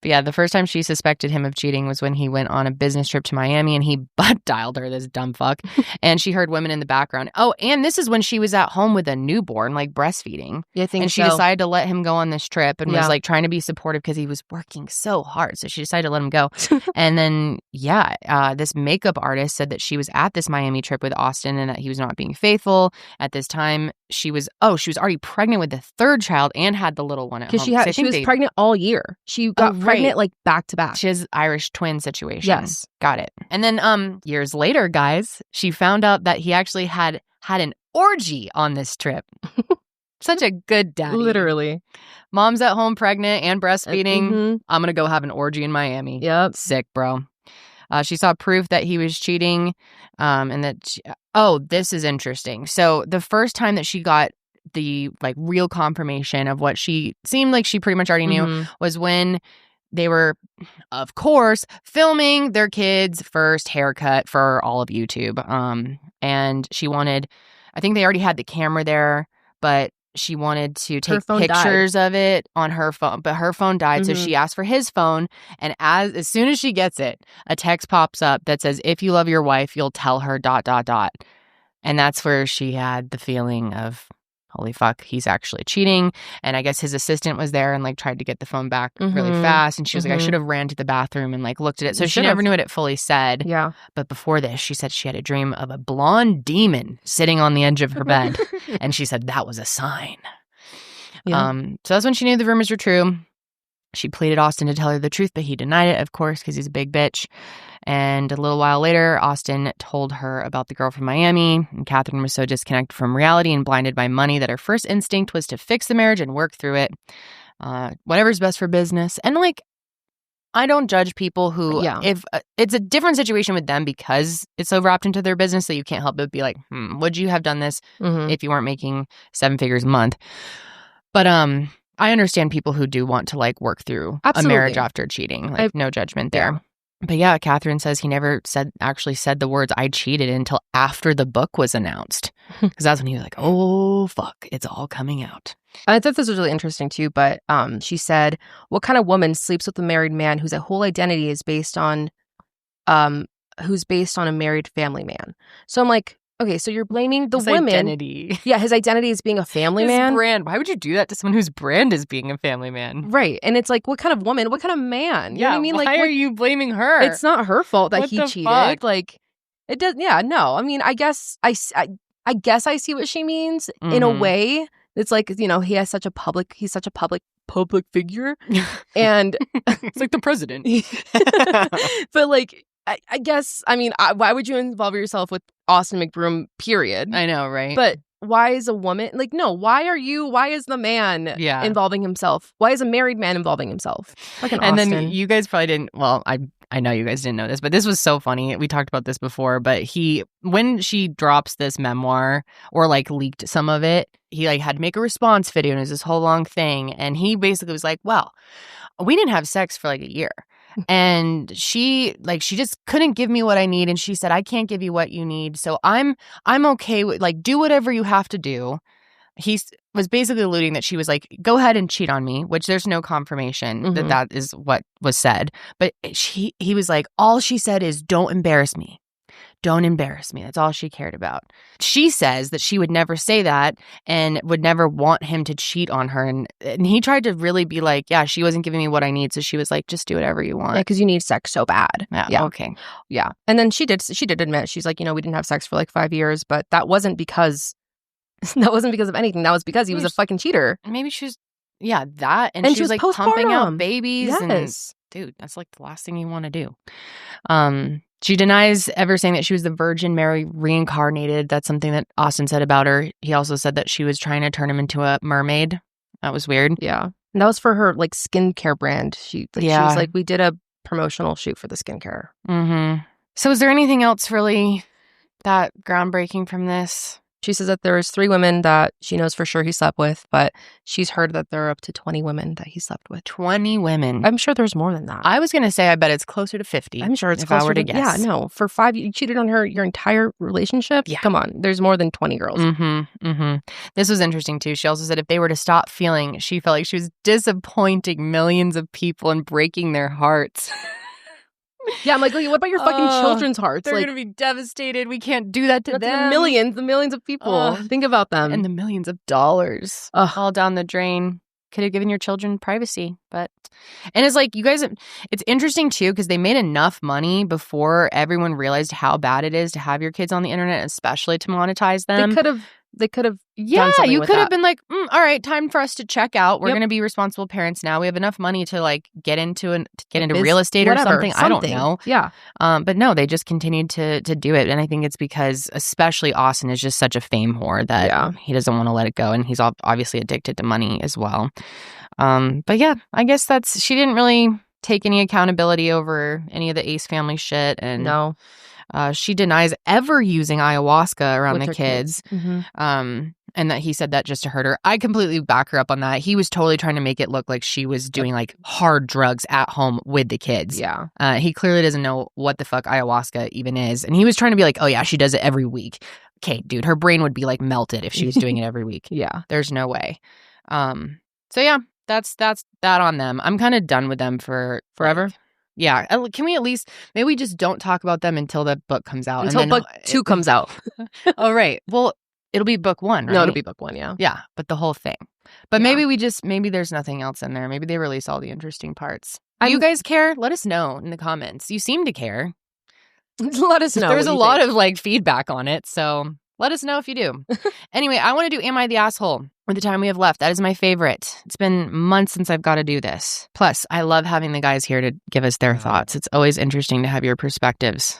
But yeah, the first time she suspected him of cheating was when he went on a business trip to Miami and he butt dialed her, this dumb fuck. And she heard women in the background. Oh, and this is when she was at home with a newborn, like breastfeeding. Yeah, I think and she decided to let him go on this trip and was like trying to be supportive because he was working so hard. So she decided to let him go. And then, this makeup artist said that she was at this Miami trip with Austin and that he was not being faithful. At this time, she was already pregnant with the third child and had the little one at home. Because she was pregnant all year. She got pregnant like back to back. She has Irish twin situation. Yes. Got it. And then years later, guys, she found out that he actually had an orgy on this trip. Such a good daddy. Literally. Mom's at home pregnant and breastfeeding. I'm going to go have an orgy in Miami. Yep. Sick, bro. She saw proof that he was cheating and that this is interesting. So the first time that she got the real confirmation of what she seemed like she pretty much already knew was when they were, of course, filming their kids' first haircut for all of YouTube. And she wanted, I think they already had the camera there, but she wanted to take phone pictures of it on her phone, but her phone died. So Mhm. she asked for his phone. And as soon as she gets it, a text pops up that says, if you love your wife, you'll tell her ... And that's where she had the feeling of, holy fuck, he's actually cheating. And I guess his assistant was there and like tried to get the phone back really Mhm. fast. And she was like, I Mhm. should have ran to the bathroom and like looked at it. So You she never should've. knew what it fully said. Yeah. But before this, she said she had a dream of a blonde demon sitting on the edge of her bed. And she said that was a sign. Yeah. So that's when she knew the rumors were true. She pleaded Austin to tell her the truth, but he denied it, of course, because he's a big bitch. And a little while later, Austin told her about the girl from Miami. And Catherine was so disconnected from reality and blinded by money that her first instinct was to fix the marriage and work through it. Whatever's best for business. And like, I don't judge people who, if it's a different situation with them because it's so wrapped into their business that you can't help but be like, would you have done this if you weren't making 7 figures a month? But I understand people who do want to like work through a marriage after cheating. Like no judgment there. Yeah. But yeah, Catherine says he never actually said the words "I cheated" until after the book was announced, because that's when he was like, "Oh fuck, it's all coming out." I thought this was really interesting too. But she said, "What kind of woman sleeps with a married man whose whole identity is based on, who's based on a married family man?" So I'm like, okay, so you're blaming the women. Identity. Yeah, his identity is being a family man. Brand. Why would you do that to someone whose brand is being a family man? Right. And it's like, what kind of woman? What kind of man? You know what I mean? Why are you blaming her? It's not her fault that he cheated. Fuck? Like, it does. Yeah, no. I mean, I guess I see what she means in a way. It's like, you know, he's such a public figure. And it's like the president. But like, I guess, I mean, why would you involve yourself with Austin McBroom, period? I know, right? But why is a woman, like, no, why is the man involving himself? Why is a married man involving himself? Fucking and Austin. then you guys probably didn't, well, I know you guys didn't know this, but this was so funny. We talked about this before, but when she drops this memoir or like leaked some of it, he like had to make a response video and it was this whole long thing. And he basically was like, well, we didn't have sex for like a year. And she just couldn't give me what I need. And she said, I can't give you what you need. So I'm okay with like, do whatever you have to do. He was basically alluding that she was like, go ahead and cheat on me, which there's no confirmation that is what was said. But he was like, all she said is, don't embarrass me. Don't embarrass me. That's all she cared about. She says that she would never say that and would never want him to cheat on her. And he tried to really be like, yeah, she wasn't giving me what I need. So she was like, just do whatever you want. Yeah, because you need sex so bad. Yeah. Okay. Yeah. And then she did admit, she's like, you know, we didn't have sex for like 5 years, but that wasn't because of anything. That was because he was a fucking cheater. Maybe she was, that. And she was like pumping out babies. Yes. And dude, that's like the last thing you want to do. She denies ever saying that she was the Virgin Mary reincarnated. That's something that Austin said about her. He also said that she was trying to turn him into a mermaid. That was weird. Yeah. And that was for her like skincare brand. She was like, we did a promotional shoot for the skincare. Mm-hmm. So is there anything else really that groundbreaking from this? She says that there's 3 women that she knows for sure he slept with, but she's heard that there are up to 20 women that he slept with. 20 women. I'm sure there's more than that. I was going to say, I bet it's closer to 50. I'm sure it's closer if I were to guess. Yeah, no. For 5, you cheated on her your entire relationship? Yeah. Come on. There's more than 20 girls. This was interesting, too. She also said if they were to stop feeling, she felt like she was disappointing millions of people and breaking their hearts. Yeah, I'm like, what about your fucking children's hearts? They're like, going to be devastated. We can't do that to them. The millions of people. Think about them. And the millions of dollars all down the drain. Could have given your children privacy. And it's like, you guys, it's interesting, too, because they made enough money before everyone realized how bad it is to have your kids on the internet, especially to monetize them. They could have Yeah, you could have been like, all right, time for us to check out. We're going to be responsible parents now. We have enough money to like get into real estate or something. I don't know. Yeah. But no, they just continued to do it. And I think it's because especially Austin is just such a fame whore that he doesn't want to let it go. And he's obviously addicted to money as well. But yeah, I guess she didn't really take any accountability over any of the Ace family shit. And no. She denies ever using ayahuasca around the kids. And that he said that just to hurt her. I completely back her up on that. He was totally trying to make it look like she was doing like hard drugs at home with the kids. Yeah. He clearly doesn't know what the fuck ayahuasca even is. And he was trying to be like, oh yeah, she does it every week. Okay, dude, her brain would be like melted if she was doing it every week. Yeah. There's no way. So yeah, that's that on them. I'm kind of done with them for Forever? like, yeah. Can we at least maybe we just don't talk about them until the book comes out? Until and then, book 2 comes out. Oh, right. Well, it'll be book 1, right? No, it'll be book 1, yeah. Yeah, but the whole thing. But Yeah. maybe there's nothing else in there. Maybe they release all the interesting parts. Do you guys care? Let us know in the comments. You seem to care. Let us know. There's what a you lot think. of like feedback on it, so let us know if you do. Anyway, I want to do Am I the Asshole with the time we have left. That is my favorite. It's been months since I've got to do this. Plus, I love having the guys here to give us their thoughts. It's always interesting to have your perspectives.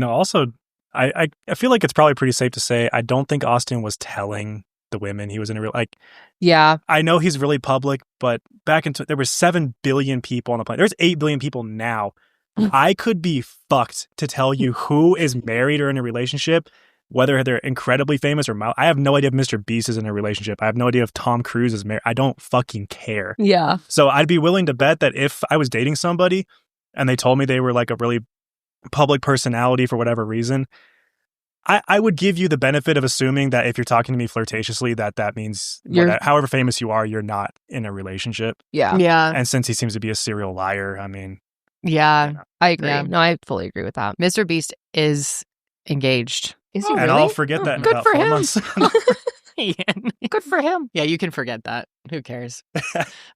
Also, I feel like it's probably pretty safe to say I don't think Austin was telling the women he was in a real Yeah. I know he's really public, but back into there were 7 billion people on the planet. There's 8 billion people now. I could be fucked to tell you who is married or in a relationship, whether they're incredibly famous or I have no idea if Mr. Beast is in a relationship. I have no idea if Tom Cruise is married. I don't fucking care. Yeah. So I'd be willing to bet that if I was dating somebody and they told me they were like a really public personality for whatever reason, I would give you the benefit of assuming that if you're talking to me flirtatiously, that means however famous you are, you're not in a relationship. Yeah. Yeah. And since he seems to be a serial liar, I mean... Yeah. I agree. Yeah. No, I fully agree with that. Mr. Beast is engaged. Is he And really? I'll forget that in Good about for 4 him. months. Good for him. Yeah, you can forget that. Who cares?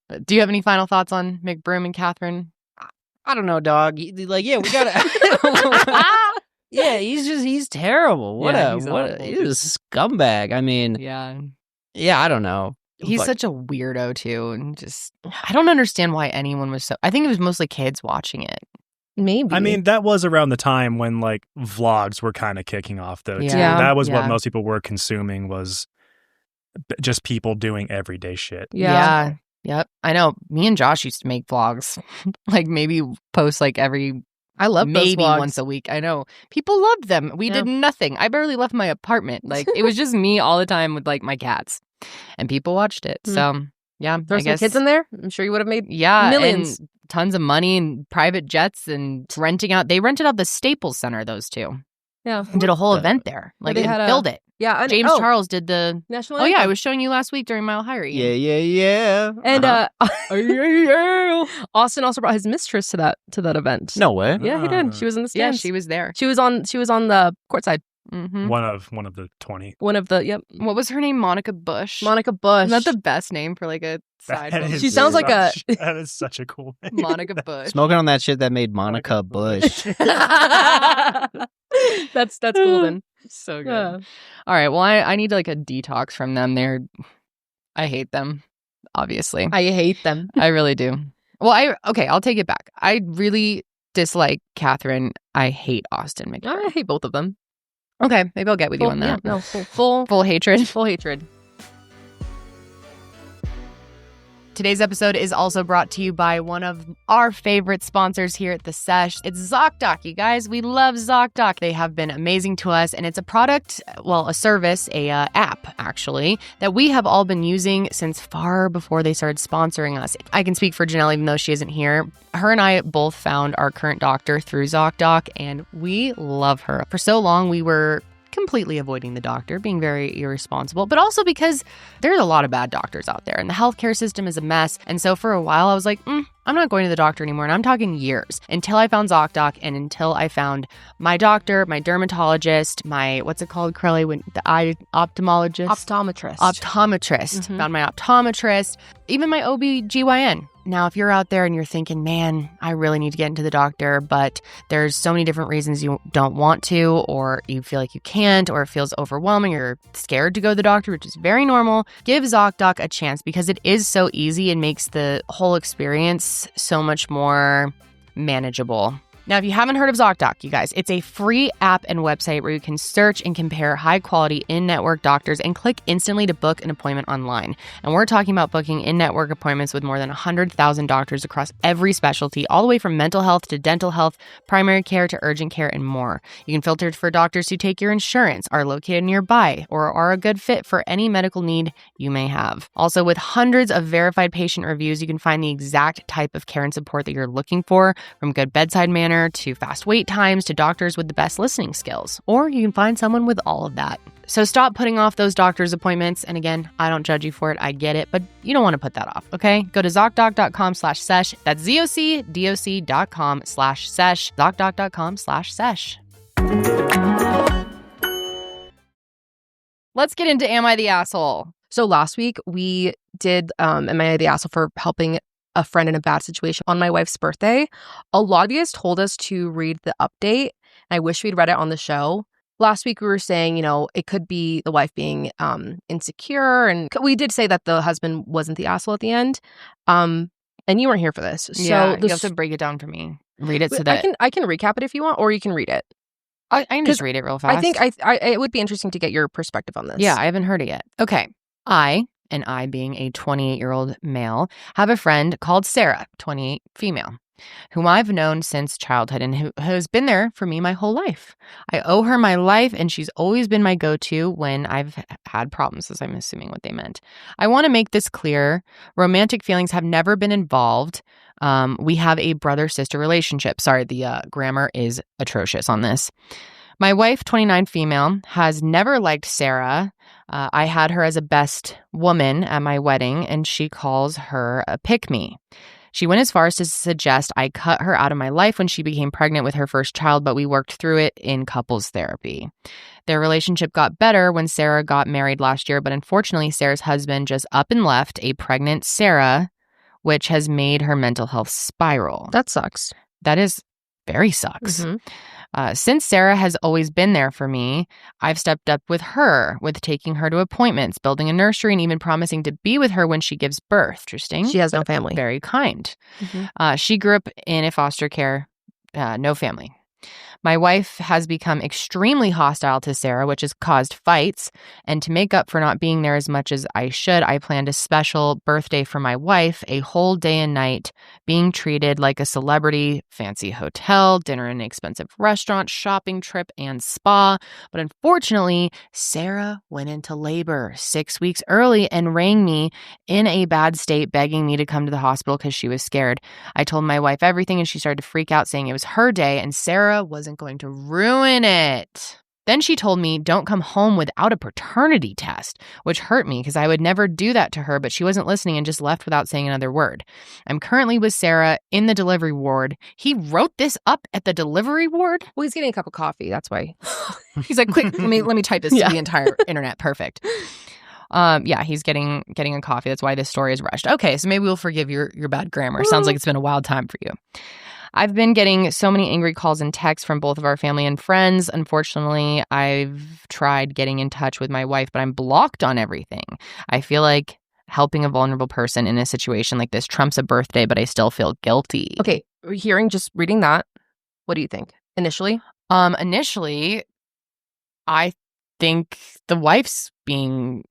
But do you have any final thoughts on McBroom and Catherine? I don't know, dog. Like, yeah, we gotta. Yeah, he's terrible. What Yeah, a he's what awful. he's a scumbag. I mean, Yeah. I don't know. He's But- such a weirdo too, and just I don't understand why anyone was so. I think it was mostly kids watching it. Maybe. I mean, that was around the time when like vlogs were kind of kicking off, though. Yeah. Too. Yeah. That was what Yeah. most people were consuming was just people doing everyday shit. Yeah. Yep. I know. Me and Josh used to make vlogs, like maybe post like every I love those maybe vlogs. once a week. I know people loved them. We Yeah. did nothing. I barely left my apartment. Like it was just me all the time with like my cats, and people watched it. Hmm. So yeah, There's I some guess kids in there. I'm sure you would have made yeah, millions. and tons of money and private jets and renting out. They rented out the Staples Center. Those two Yeah. and did a whole the- event there. Like they and had a- filled it. Yeah. I know. James Oh, Charles did the. National Oh yeah, I Anthem. was showing you last week during Mile High Reading. Yeah. And Uh-huh. Austin also brought his mistress to that event. No way. Yeah, he did. She was in the Yeah, stands. she was there. She was on the courtside. Mm-hmm. One of the 20. One of the What was her name? Monica Bush. Monica Bush. Isn't that the best name for like a side? That hustle? is She sounds like a- that is such a cool name. Monica Bush. Smoking on that shit that made Monica Bush. That's cool then. So good. Yeah. All right. Well, I need like a detox from them. I hate them. Obviously, I hate them. I really do. Well, I'll take it back. I really dislike Catherine. I hate Austin McBroom. I hate both of them. Okay, maybe I'll get with you on that. Yeah, no, full Full hatred. full hatred. Today's episode is also brought to you by one of our favorite sponsors here at the Sesh. It's ZocDoc, you guys. We love ZocDoc. They have been amazing to us, and it's a product, well, a service, a app, actually, that we have all been using since far before they started sponsoring us. I can speak for Janelle, even though she isn't here. Her and I both found our current doctor through ZocDoc, and we love her. For so long, we were completely avoiding the doctor, being very irresponsible, but also because there's a lot of bad doctors out there and the healthcare system is a mess. And so for a while I was like, I'm not going to the doctor anymore. And I'm talking years until I found ZocDoc and until I found my doctor, my dermatologist, my, what's it called, Karelly, when the eye ophthalmologist? Optometrist. Optometrist. Mhm. Found my optometrist, even my OB/GYN. Now, if you're out there and you're thinking, man, I really need to get into the doctor, but there's so many different reasons you don't want to, or you feel like you can't, or it feels overwhelming, or you're scared to go to the doctor, which is very normal, give ZocDoc a chance because it is so easy and makes the whole experience so much more manageable. Now, if you haven't heard of ZocDoc, you guys, it's a free app and website where you can search and compare high-quality in-network doctors and click instantly to book an appointment online. And we're talking about booking in-network appointments with more than 100,000 doctors across every specialty, all the way from mental health to dental health, primary care to urgent care, and more. You can filter for doctors who take your insurance, are located nearby, or are a good fit for any medical need you may have. Also, with hundreds of verified patient reviews, you can find the exact type of care and support that you're looking for, from good bedside manner planner to fast wait times to doctors with the best listening skills. Or you can find someone with all of that. So stop putting off those doctor's appointments. And again, I don't judge you for it. I get it, but you don't want to put that off, okay? Go to ZocDoc.com/sesh. That's ZocDoc.com/sesh. ZocDoc.com/sesh. Let's get into Am I the Asshole? So last week we did Am I the Asshole for helping a friend in a bad situation on my wife's birthday. A lot of you guys told us to read the update. I wish we'd read it on the show. Last week we were saying, it could be the wife being insecure. And we did say that the husband wasn't the asshole at the end. And you weren't here for this. So yeah, you have to break it down for me. Read it so that... I can recap it if you want, or you can read it. I can just read it real fast. I think it would be interesting to get your perspective on this. Yeah, I haven't heard it yet. Okay. I being a 28-year-old male, have a friend called Sarah, 28 female, whom I've known since childhood and who has been there for me my whole life. I owe her my life, and she's always been my go-to when I've had problems, as I'm assuming what they meant. I want to make this clear. Romantic feelings have never been involved. We have a brother-sister relationship. Sorry, the grammar is atrocious on this. My wife, 29 female, has never liked Sarah. I had her as a best woman at my wedding, and she calls her a pick-me. She went as far as to suggest I cut her out of my life when she became pregnant with her first child, but we worked through it in couples therapy. Their relationship got better when Sarah got married last year, but unfortunately, Sarah's husband just up and left a pregnant Sarah, which has made her mental health spiral. That sucks. That is very sucks. Mm-hmm. Since Sarah has always been there for me, I've stepped up with her, with taking her to appointments, building a nursery, and even promising to be with her when she gives birth. Interesting. She has no family. Very kind. Mm-hmm. She grew up in a foster care, no family. My wife has become extremely hostile to Sarah, which has caused fights. And to make up for not being there as much as I should, I planned a special birthday for my wife, a whole day and night, being treated like a celebrity, fancy hotel, dinner in an expensive restaurant, shopping trip, and spa. But unfortunately, Sarah went into labor 6 weeks early and rang me in a bad state, begging me to come to the hospital because she was scared. I told my wife everything, and she started to freak out, saying it was her day and Sarah wasn't going to ruin it. Then she told me don't come home without a paternity test, which hurt me because I would never do that to her, but she wasn't listening and just left without saying another word. I'm currently with Sarah in the delivery ward. He wrote this up at the delivery ward? Well, he's getting a cup of coffee. That's why. He's like, quick, let me type this to the entire internet. Perfect. He's getting a coffee. That's why this story is rushed. Okay, so maybe we'll forgive your bad grammar. Sounds like it's been a wild time for you. I've been getting so many angry calls and texts from both of our family and friends. Unfortunately, I've tried getting in touch with my wife, but I'm blocked on everything. I feel like helping a vulnerable person in a situation like this trumps a birthday, but I still feel guilty. Okay, reading that, what do you think initially? Initially, I think the wife's being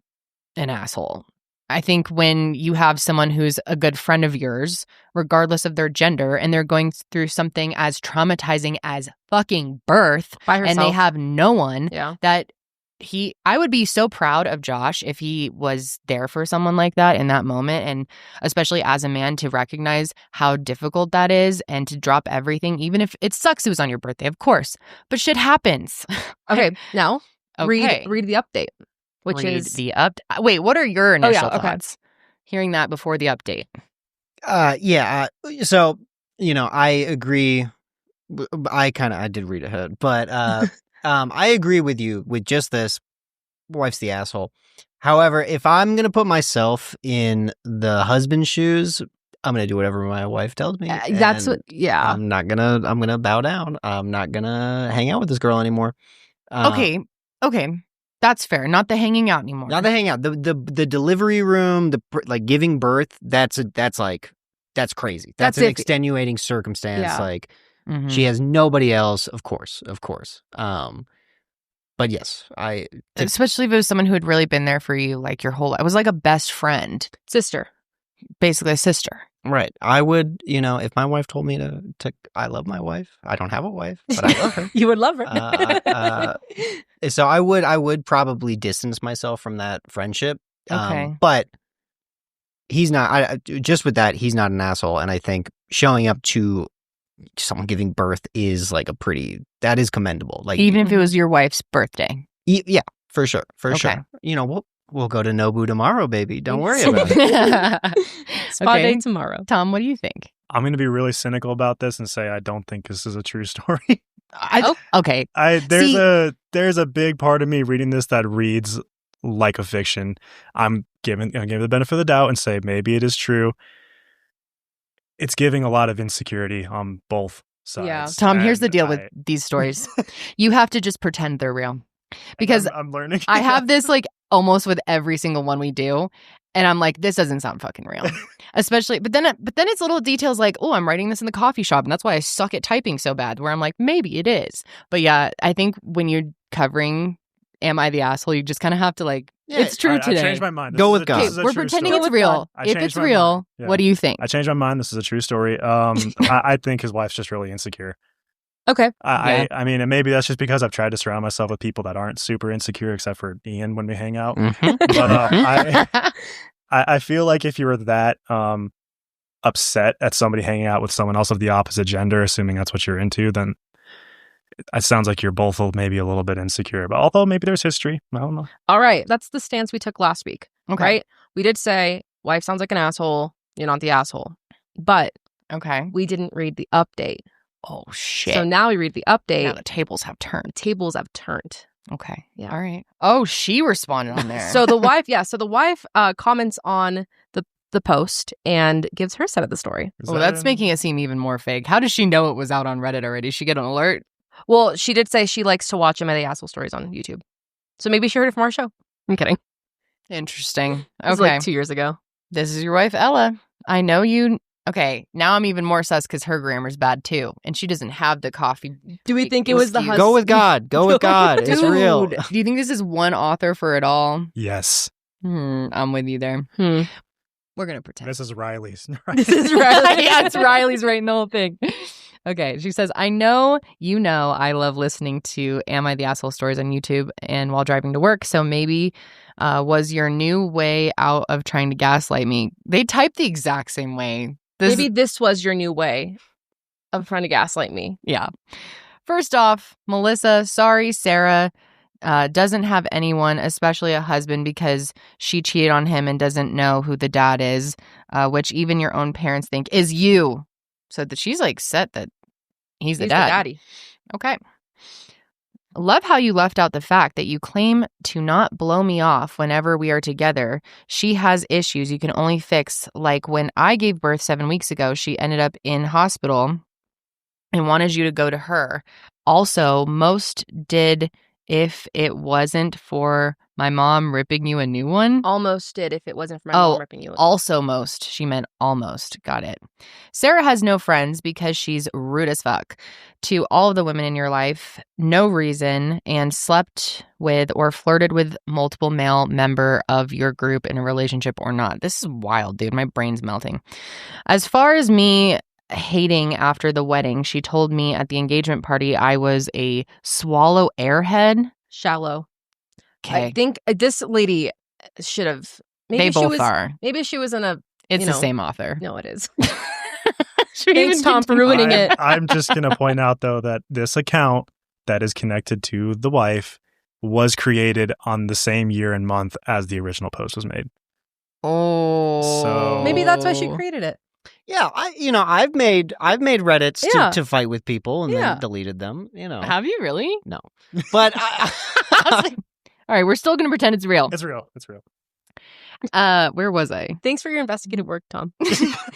an asshole. I think when you have someone who's a good friend of yours, regardless of their gender, and they're going through something as traumatizing as fucking birth, by herself, and they have no one, that I would be so proud of Josh if he was there for someone like that in that moment, and especially as a man to recognize how difficult that is and to drop everything, even if it sucks it was on your birthday, of course, but shit happens. Okay, now okay. read the update. Which Read is the Wait, what are your initial okay. thoughts? Hearing that before the update. So, I agree. I did read ahead, but I agree with you with just this. Wife's the asshole. However, if I'm gonna put myself in the husband's shoes, I'm gonna do whatever my wife tells me. That's what. Yeah. I'm gonna bow down. I'm not gonna hang out with this girl anymore. Okay. That's fair. Not the hanging out anymore. Not the hang out. The delivery room, giving birth. That's crazy. That's an extenuating circumstance. Yeah. She has nobody else. Of course. But yes, especially if it was someone who had really been there for you, like your whole life. It was like a best friend, sister, basically a sister. Right. I would, if my wife told me to, I love my wife. I don't have a wife, but I love her. You would love her. So I would probably distance myself from that friendship. Okay. But he's not, just with that, he's not an asshole. And I think showing up to someone giving birth is like that is commendable. Like Even if it was your wife's birthday. yeah, for sure. Okay. You know, we'll go to Nobu tomorrow, baby. Don't worry about it. Spa day tomorrow. Tom, what do you think? I'm going to be really cynical about this and say I don't think this is a true story. Okay. There's a big part of me reading this that reads like a fiction. I'm giving the benefit of the doubt and say maybe it is true. It's giving a lot of insecurity on both sides. Yeah. Tom, here's the deal with these stories. You have to just pretend they're real. Because I'm learning. I have this like almost with every single one we do. And I'm like, this doesn't sound fucking real. Especially, but then it's little details like, oh, I'm writing this in the coffee shop. And that's why I suck at typing so bad, where I'm like, maybe it is. But yeah, I think when you're covering Am I the Asshole, you just kind of have to like, it's true today. I changed my mind. Go with God. This is a We're true pretending story. it's real. I If changed it's my real, mind. Yeah. what do you think? I changed my mind. This is a true story. I think his wife's just really insecure. Okay. I mean, and maybe that's just because I've tried to surround myself with people that aren't super insecure, except for Ian when we hang out. But I feel like if you were that upset at somebody hanging out with someone else of the opposite gender, assuming that's what you're into, then it sounds like you're both maybe a little bit insecure. But although maybe there's history, I don't know. All right. That's the stance we took last week. Okay. Right? We did say, wife sounds like an asshole. You're not the asshole. But Okay. we didn't read the update. Oh, shit. So now we read the update. Now the tables have turned. Tables have turned. Okay. Yeah. All right. Oh, she responded on there. So the wife comments on the post and gives her side of the story. That's making it seem even more fake. How does she know it was out on Reddit already? Did she get an alert? Well, she did say she likes to watch Am I the Asshole stories on YouTube. So maybe she heard it from our show. I'm kidding. Interesting. It was Okay. like 2 years ago. This is your wife, Ella. I know you. Okay. Now I'm even more sus because her grammar's bad too. And she doesn't have the coffee. Do we think it was the excuse. husband? Go with God. Go with God. It's Dude, real. do you think this is one author for it all? Yes. I'm with you there. We're going to pretend. This is Riley's. This is Riley. Yeah, it's Riley's writing the whole thing. Okay, she says, I know you know I love listening to Am I the Asshole stories on YouTube and while driving to work, so maybe was your new way out of trying to gaslight me. They type the exact same way. Maybe this was your new way of trying to gaslight me. Yeah. First off, Melissa, sorry, Sarah doesn't have anyone, especially a husband, because she cheated on him and doesn't know who the dad is, which even your own parents think is you. So that she's like set that he's the dad. The daddy. Okay. Love how you left out the fact that you claim to not blow me off whenever we are together. She has issues you can only fix. Like when I gave birth 7 weeks ago, she ended up in hospital and wanted you to go to her. Also, most did if it wasn't for my mom ripping you a new one. Almost did if it wasn't for my mom ripping you. Also most. She meant almost. Got it. Sarah has no friends because she's rude as fuck to all of the women in your life, no reason, and slept with or flirted with multiple male member of your group in a relationship or not. This is wild, dude. My brain's melting. As far as me hating after the wedding, she told me at the engagement party I was a swallow airhead. Shallow. Okay. I think this lady should have. They both are. Maybe she was in a. It's the same author. No, it is. Thanks, Tom, for ruining it. I'm just going to point out, though, that this account that is connected to the wife was created on the same year and month as the original post was made. Oh. So maybe that's why she created it. Yeah, I've made Reddits to fight with people and then deleted them. Have you really? No, but all right, we're still gonna pretend it's real. It's real. It's real. Where was I? Thanks for your investigative work, Tom.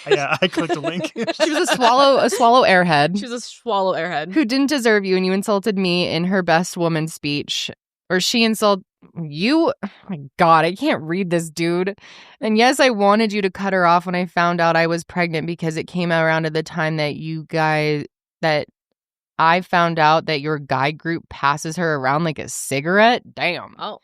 Yeah, I clicked a link. She was a swallow airhead. She was a swallow airhead who didn't deserve you, and you insulted me in her best woman speech, or she insulted you. Oh my God, I can't read this, dude. And yes, I wanted you to cut her off when I found out I was pregnant because it came around at the time that I found out that your guy group passes her around like a cigarette. Damn. Oh.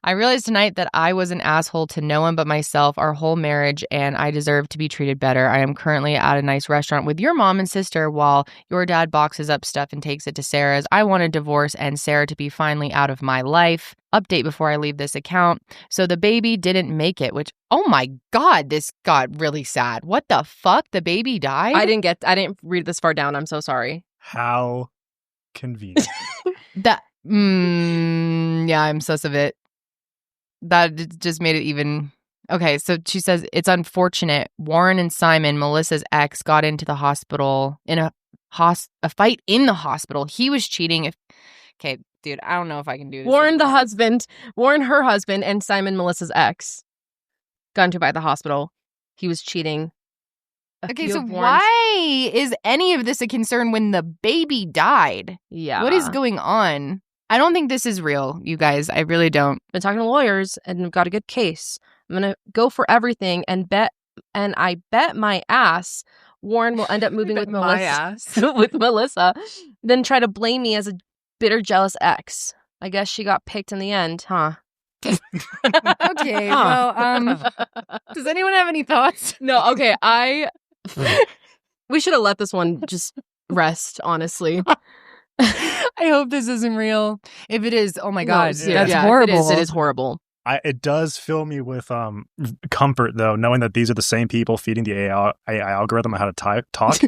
I realized tonight that I was an asshole to no one but myself, our whole marriage, and I deserve to be treated better. I am currently at a nice restaurant with your mom and sister while your dad boxes up stuff and takes it to Sarah's. I want a divorce and Sarah to be finally out of my life. Update before I leave this account. So the baby didn't make it, which, oh my God, this got really sad. What the fuck? The baby died? I didn't read this far down. I'm so sorry. How convenient. Yeah, I'm sus of it. That just made it even. Okay, so she says it's unfortunate. Warren and Simon, Melissa's ex, got into the hospital in a fight in the hospital. He was cheating. Okay, dude, I don't know if I can do this. Warren, her husband, and Simon, Melissa's ex, got into a fight at the hospital. He was cheating. Okay, so why is any of this a concern when the baby died? Yeah. What is going on? I don't think this is real, you guys. I really don't. Been talking to lawyers and got a good case. I'm going to go for everything and I bet my ass Warren will end up moving with Melissa. With Melissa, then try to blame me as a bitter, jealous ex. I guess she got picked in the end, huh? Okay, well, does anyone have any thoughts? No, okay, we should have let this one just rest, honestly. I hope this isn't real. If it is, oh my God, that's yeah, horrible. It is horrible. It does fill me with comfort, though, knowing that these are the same people feeding the AI algorithm how to talk.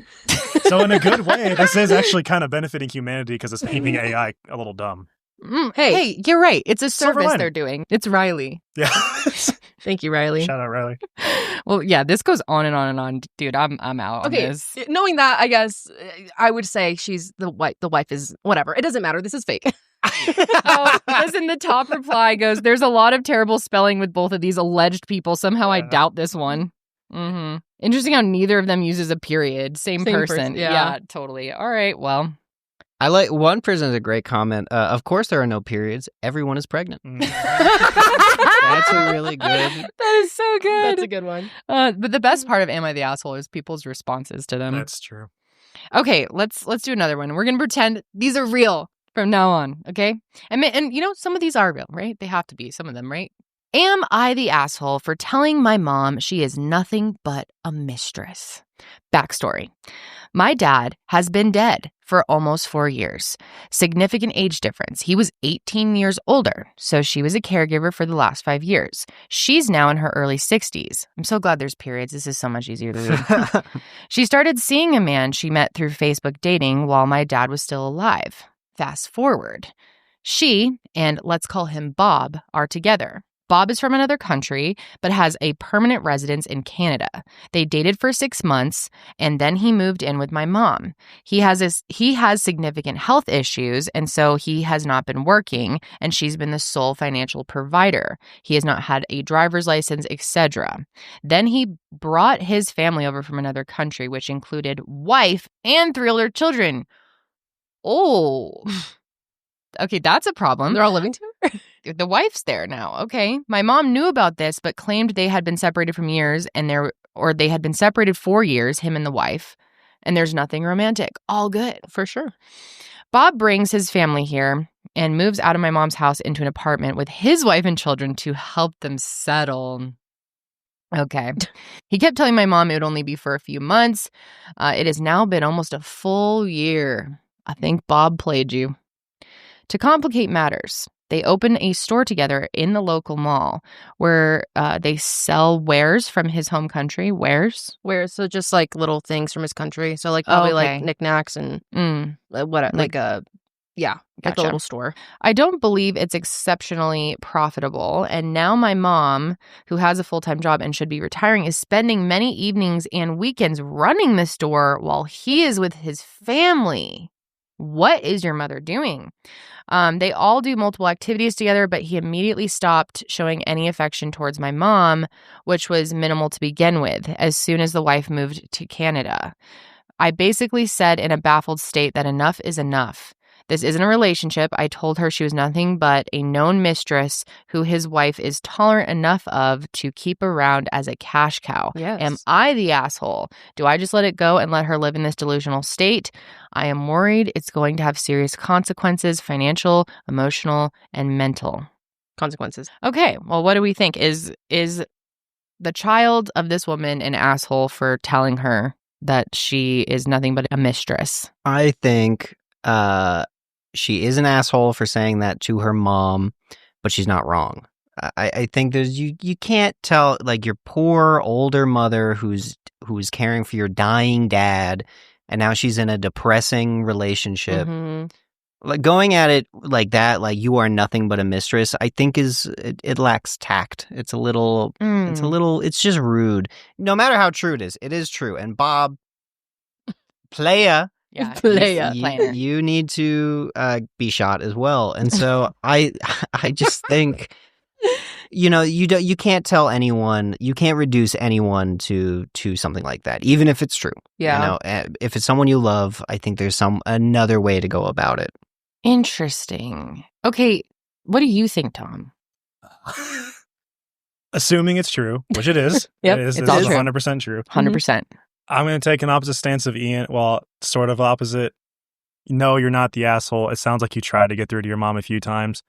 So in a good way, this is actually kind of benefiting humanity because it's making AI a little dumb. Hey, you're right. It's a service they're doing. It's Riley. Yeah. Thank you, Riley. Shout out, Riley. Well, yeah, this goes on and on and on. Dude, I'm out on this. Knowing that, I guess I would say she's the wife. The wife is whatever. It doesn't matter. This is fake. Listen, the top reply goes, there's a lot of terrible spelling with both of these alleged people. Somehow I doubt this one. Mm-hmm. Interesting how neither of them uses a period. Same person. Yeah, totally. All right, well. I like one person has a great comment. Of course there are no periods. Everyone is pregnant. That's a really good. That is so good. That's a good one. But the best part of Am I the Asshole is people's responses to them. That's true. Okay, let's do another one. We're going to pretend these are real from now on, okay? And you know, some of these are real, right? They have to be, some of them, right? Am I the asshole for telling my mom she is nothing but a mistress? Backstory. My dad has been dead for almost 4 years. Significant age difference. He was 18 years older, so she was a caregiver for the last 5 years. She's now in her early 60s. I'm so glad there's periods. This is so much easier to read. She started seeing a man she met through Facebook dating while my dad was still alive. Fast forward. She, and let's call him Bob, are together. Bob is from another country, but has a permanent residence in Canada. They dated for 6 months, and then he moved in with my mom. He has significant health issues, and so he has not been working, and she's been the sole financial provider. He has not had a driver's license, etc. Then he brought his family over from another country, which included wife and 3 older children. Oh, okay, that's a problem. They're all living together? The wife's there now. Okay. My mom knew about this, but claimed they had been separated for years, they had been separated 4 years, him and the wife, and there's nothing romantic. All good. For sure. Bob brings his family here and moves out of my mom's house into an apartment with his wife and children to help them settle. Okay. He kept telling my mom it would only be for a few months. It has now been almost a full year. I think Bob played you. To complicate matters, they open a store together in the local mall where they sell wares from his home country. Wares? So just like little things from his country. So like probably like knickknacks and like a little store. I don't believe it's exceptionally profitable. And now my mom, who has a full-time job and should be retiring, is spending many evenings and weekends running the store while he is with his family. What is your mother doing? They all do multiple activities together, but he immediately stopped showing any affection towards my mom, which was minimal to begin with, as soon as the wife moved to Canada. I basically said in a baffled state that enough is enough. This isn't a relationship. I told her she was nothing but a known mistress who his wife is tolerant enough of to keep around as a cash cow. Yes. Am I the asshole? Do I just let it go and let her live in this delusional state? I am worried it's going to have serious consequences, financial, emotional, and mental. consequences. Okay, well, what do we think? Is the child of this woman an asshole for telling her that she is nothing but a mistress? I think she is an asshole for saying that to her mom, but she's not wrong. I think there's you can't tell, like, your poor older mother who's caring for your dying dad, and now she's in a depressing relationship. Mm-hmm. Like, going at it like that, like, you are nothing but a mistress, I think it lacks tact. It's a little it's just rude. No matter how true it is true. And Bob, playa. Yeah, you need to be shot as well. And so I just think, you can't tell anyone, you can't reduce anyone to something like that, even if it's true. Yeah. If it's someone you love, I think there's another way to go about it. Interesting. Okay, what do you think, Tom? Assuming it's true, which it is. Yep, it is. it's all This is true. 100% true. 100%. I'm going to take an opposite stance of Ian. Well, sort of opposite. No, you're not the asshole. It sounds like you tried to get through to your mom a few times.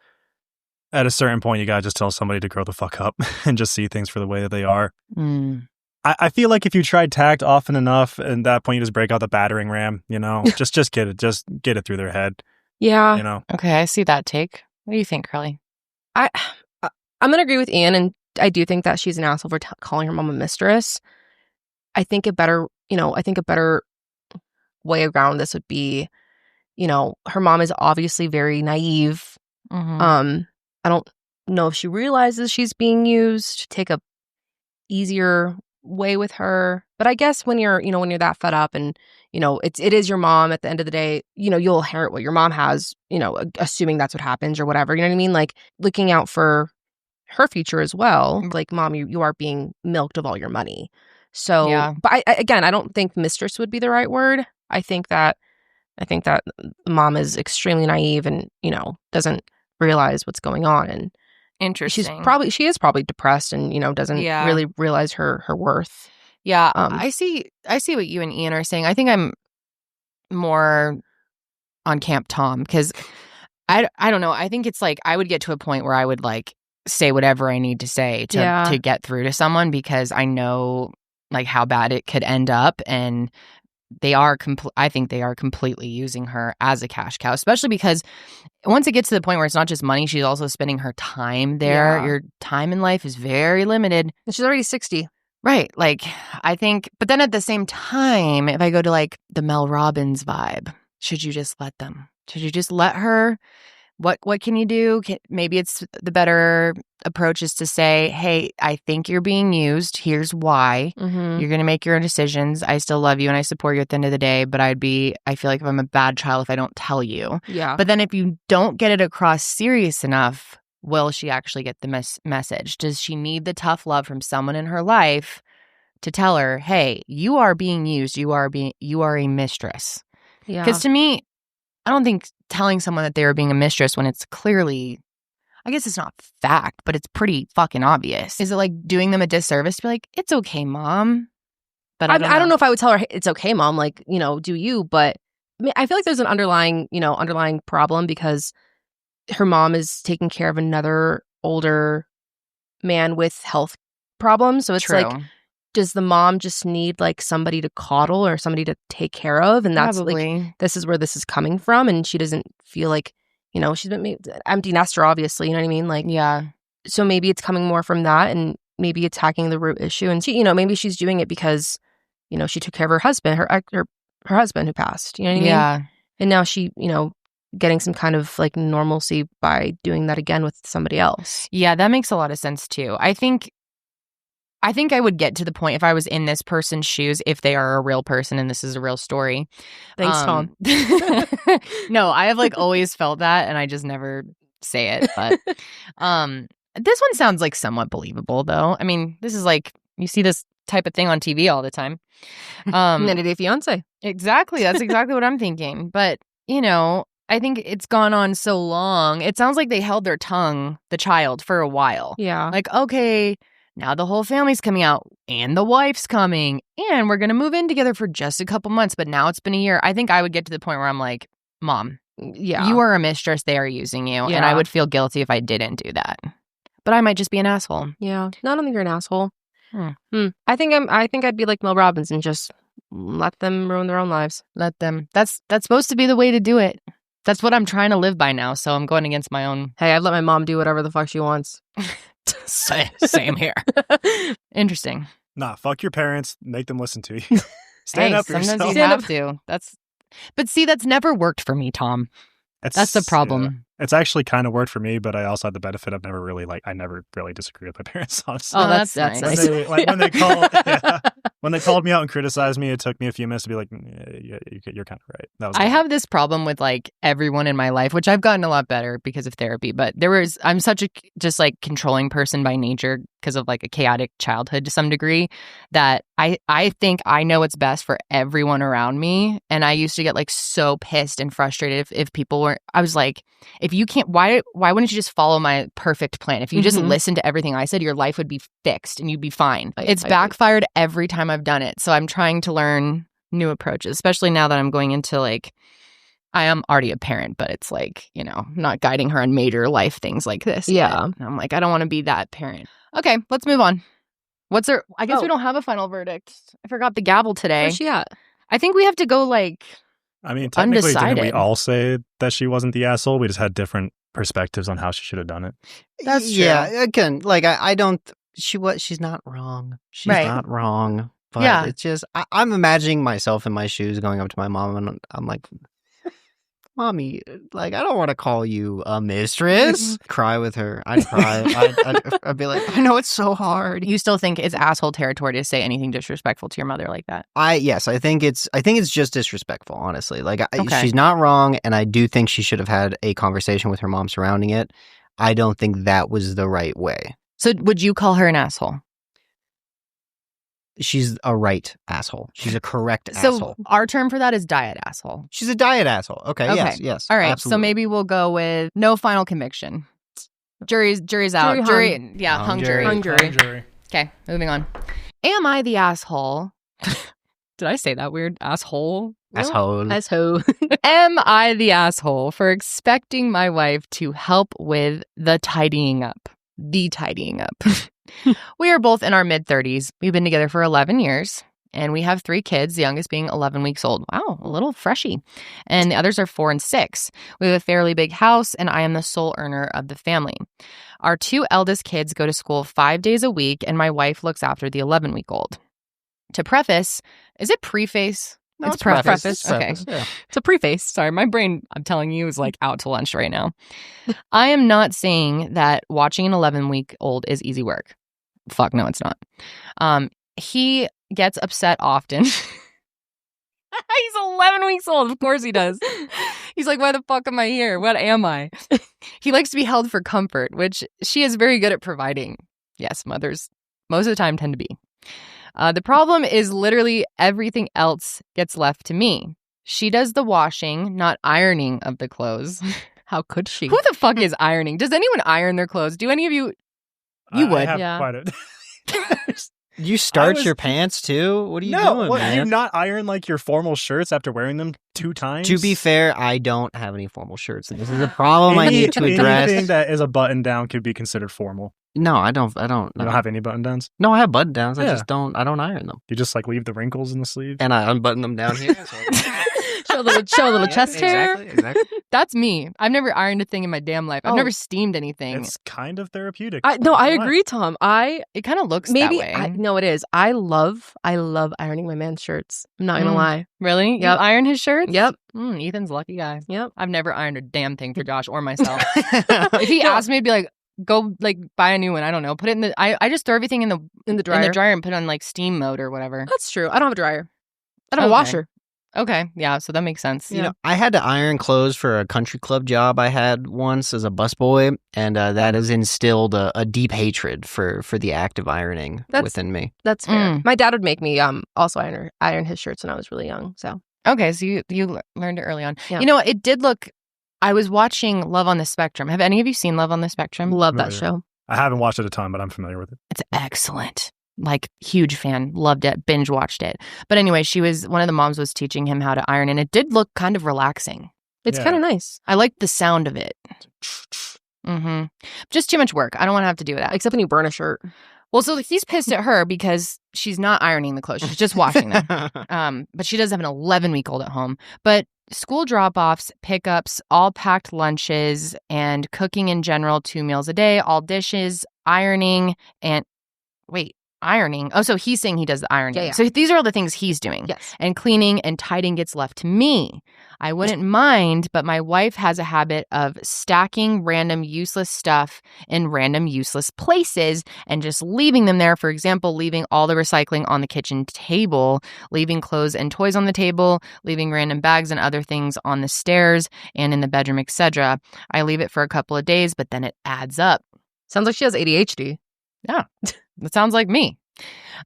At a certain point, you got to just tell somebody to grow the fuck up and just see things for the way that they are. I feel like if you tried tact often enough, at that point you just break out the battering ram, just get it through their head. Yeah. Okay, I see that take. What do you think, Karelly? I'm going to agree with Ian, and I do think that she's an asshole for calling her mom a mistress. I think a better way around this would be, her mom is obviously very naive. Mm-hmm. I don't know if she realizes she's being used. Take a easier way with her. But I guess when you're that fed up and, it is your mom at the end of the day, you'll inherit what your mom has, assuming that's what happens or whatever. You know what I mean? Like, looking out for her future as well. Like, mom, you are being milked of all your money. So, yeah. But I don't think mistress would be the right word. I think that mom is extremely naive and, doesn't realize what's going on. And interesting. she is probably depressed and, doesn't really realize her worth. Yeah. I see what you and Ian are saying. I think I'm more on Camp Tom because I don't know. I think it's like I would get to a point where I would like say whatever I need to say to get through to someone because I know like how bad it could end up, and I think they are completely using her as a cash cow, especially because once it gets to the point where it's not just money, she's also spending her time there. Yeah. Your time in life is very limited. And she's already 60. Right. Like, I think, but then at the same time, if I go to like the Mel Robbins vibe, should you just let them? Should you just let her? What can you do? Maybe it's the better approach is to say, hey, I think you're being used. Here's why. Mm-hmm. You're going to make your own decisions. I still love you and I support you at the end of the day, but I feel like if I'm a bad child if I don't tell you. Yeah. But then if you don't get it across serious enough, will she actually get the message? Does she need the tough love from someone in her life to tell her, hey, you are being used. You are a mistress. Yeah. Because to me, I don't think telling someone that they are being a mistress when it's clearly, I guess it's not fact, but it's pretty fucking obvious. Is it like doing them a disservice to be like, it's okay, mom? But I don't know if I would tell her, hey, it's okay, mom, like, do you, but I mean, I feel like there's an underlying problem because her mom is taking care of another older man with health problems. So it's True. like, does the mom just need like somebody to coddle or somebody to take care of? And that's Probably. like, this is where this is coming from. And she doesn't feel like, she's been empty nester, obviously. You know what I mean? Like, yeah. So maybe it's coming more from that and maybe attacking the root issue. And she, maybe she's doing it because, she took care of her husband, her husband who passed. You know what I mean? Yeah. And now she, getting some kind of like normalcy by doing that again with somebody else. Yeah, that makes a lot of sense too. I think I would get to the point if I was in this person's shoes, if they are a real person and this is a real story. Thanks, Tom. No, I have like always felt that and I just never say it. But this one sounds like somewhat believable though. I mean, this is like, you see this type of thing on TV all the time. 90 Day Fiancé. Exactly. That's exactly what I'm thinking. But, I think it's gone on so long. It sounds like they held their tongue, the child, for a while. Yeah. Like, okay, now the whole family's coming out and the wife's coming and we're going to move in together for just a couple months. But now it's been a year. I think I would get to the point where I'm like, Mom, Yeah. You are a mistress. They are using you. And I would feel guilty if I didn't do that. But I might just be an asshole. Yeah. No, I don't think you're an asshole. I think I'd be like Mel Robbins and just let them ruin their own lives. Let them. That's supposed to be the way to do it. That's what I'm trying to live by now. So I'm going against my own. Hey, I've let my mom do whatever the fuck she wants. Same here. Interesting. Nah, fuck your parents. Make them listen to you. Stand up for yourself. Sometimes you have to. But see, that's never worked for me, Tom. That's the problem. Yeah. It's actually kind of worked for me, but I also had the benefit of I never really disagree with my parents, honestly. Oh, that's nice. When they called me out and criticized me, it took me a few minutes to be like, you're kind of right. I have this problem with like everyone in my life, which I've gotten a lot better because of therapy. But I'm such a just like controlling person by nature because of like a chaotic childhood to some degree that I think I know what's best for everyone around me. And I used to get like so pissed and frustrated if people weren't. I was like, if you can't, why wouldn't you just follow my perfect plan? If you just listen to everything I said, your life would be fixed and you'd be fine. It's backfired every time I've done it. So I'm trying to learn new approaches, especially now that I'm going into like, I am already a parent, but it's like, I'm not guiding her on major life things like this. Yeah. I'm like, I don't want to be that parent. Okay, let's move on. I guess we don't have a final verdict. I forgot the gavel today. Where's she at? I think we have to go like I mean, technically, undecided. didn't we all say that she wasn't the asshole? We just had different perspectives on how she should have done it. That's true. Yeah, again, like I don't. She's not wrong. She's not wrong. But it's just I'm imagining myself in my shoes going up to my mom and I'm like, Mommy, like, I don't want to call you a mistress. Cry with her. I'd cry. I'd be like, I know it's so hard. You still think it's asshole territory to say anything disrespectful to your mother like that? Yes, I think it's just disrespectful, honestly. Like, she's not wrong, and I do think she should have had a conversation with her mom surrounding it. I don't think that was the right way. So would you call her an asshole? She's a right asshole. She's a correct asshole. So our term for that is diet asshole. She's a diet asshole. Okay. Yes. All right. Absolutely. So maybe we'll go with no final conviction. Jury's out. Hung jury. Okay, moving on. Am I the asshole? Did I say that weird? Asshole? Asshole. Am I the asshole for expecting my wife to help with the tidying up? We are both in our mid-30s. We've been together for 11 years, and we have 3 kids, the youngest being 11 weeks old. Wow, a little freshy. And the others are 4 and 6. We have a fairly big house, and I am the sole earner of the family. Our 2 eldest kids go to school 5 days a week, and my wife looks after the 11-week-old. To preface, is it preface? No, it's preface. It's Okay. preface, yeah. It's a preface. Sorry, my brain, I'm telling you, is like out to lunch right now. I am not saying that watching an 11-week-old is easy work. Fuck, no, it's not. He gets upset often. He's 11 weeks old. Of course he does. He's like, why the fuck am I here? What am I? He likes to be held for comfort, which she is very good at providing. Yes, mothers most of the time tend to be. The problem is literally everything else gets left to me. She does the washing, not ironing of the clothes. How could she? Who the fuck is ironing? Does anyone iron their clothes? Do any of you? You would. I have Yeah. quite a... You starch your pants too? What are you doing, what, man? do you not iron like your formal shirts after wearing them 2 times? To be fair, I don't have any formal shirts. This is a problem I need to address. Anything that is a button down could be considered formal. No, I don't. You don't have any button downs? No, I have button downs. I Yeah. just don't. I don't iron them, You just like leave the wrinkles in the sleeves? and I unbutton them down here. Show a little chest hair. Exactly. That's me. I've never ironed a thing in my damn life. I've Oh. never steamed anything. It's kind of therapeutic. I agree, Tom. It kind of looks that way. No, it is. I love ironing my man's shirts. I'm not gonna lie. Really? Yep. You iron his shirts? Yep. Ethan's a lucky guy. Yep. I've never ironed a damn thing for Josh or myself. If he asked me, I'd be like, go like buy a new one. I don't know. Put it in the. I just throw everything in the dryer and put it on like steam mode or whatever. That's true. I don't have a dryer. I don't have a Okay. washer. Okay, yeah, so that makes sense. You know, I had to iron clothes for a country club job I had once as a busboy, and that has instilled a deep hatred for the act of ironing within me. That's fair. My dad would make me also iron his shirts when I was really young. So Okay, so you learned it early on. Yeah. You know what? It did look. I was watching Love on the Spectrum. Have any of you seen Love on the Spectrum? love that Familiar. show. I haven't watched it a ton, but I'm familiar with it. It's excellent. Like, huge fan. Loved it. Binge watched it. But anyway, one of the moms was teaching him how to iron, and it did look kind of relaxing. It's kind of nice. I like the sound of it. Just too much work. I don't want to have to do that. Except when you burn a shirt. Well, so he's pissed at her because she's not ironing the clothes. She's just washing them. But she does have an 11-week-old at home. But school drop-offs, pickups, all packed lunches, and cooking in general, 2 meals a day, all dishes, ironing, and... Wait. Ironing. Oh, so he's saying he does the ironing. Yeah. So these are all the things he's doing. Yes. And cleaning and tidying gets left to me. I wouldn't mind, but my wife has a habit of stacking random useless stuff in random useless places and just leaving them there. For example, leaving all the recycling on the kitchen table, leaving clothes and toys on the table, leaving random bags and other things on the stairs and in the bedroom, etc. I leave it for a couple of days, but then it adds up. Sounds like she has ADHD. Yeah, that sounds like me.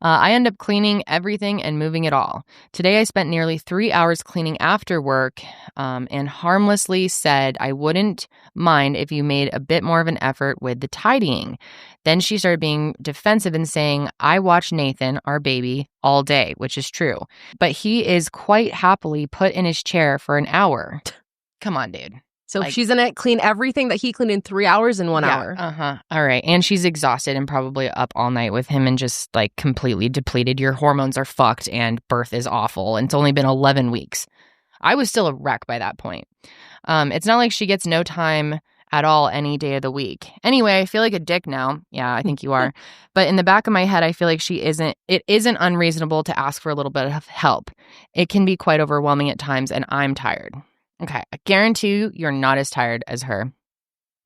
I end up cleaning everything and moving it all. Today, I spent nearly 3 hours cleaning after work and harmlessly said I wouldn't mind if you made a bit more of an effort with the tidying. Then she started being defensive and saying, I watch Nathan, our baby, all day, which is true. But he is quite happily put in his chair for an hour. Come on, dude. So she's going to clean everything that he cleaned in 3 hours in 1 hour. All right. And she's exhausted and probably up all night with him and just like completely depleted. Your hormones are fucked and birth is awful. And it's only been 11 weeks. I was still a wreck by that point. It's not like she gets no time at all any day of the week. Anyway, I feel like a dick now. Yeah, I think you are. But in the back of my head, I feel like it isn't unreasonable to ask for a little bit of help. It can be quite overwhelming at times and I'm tired. Okay, I guarantee you, you're not as tired as her.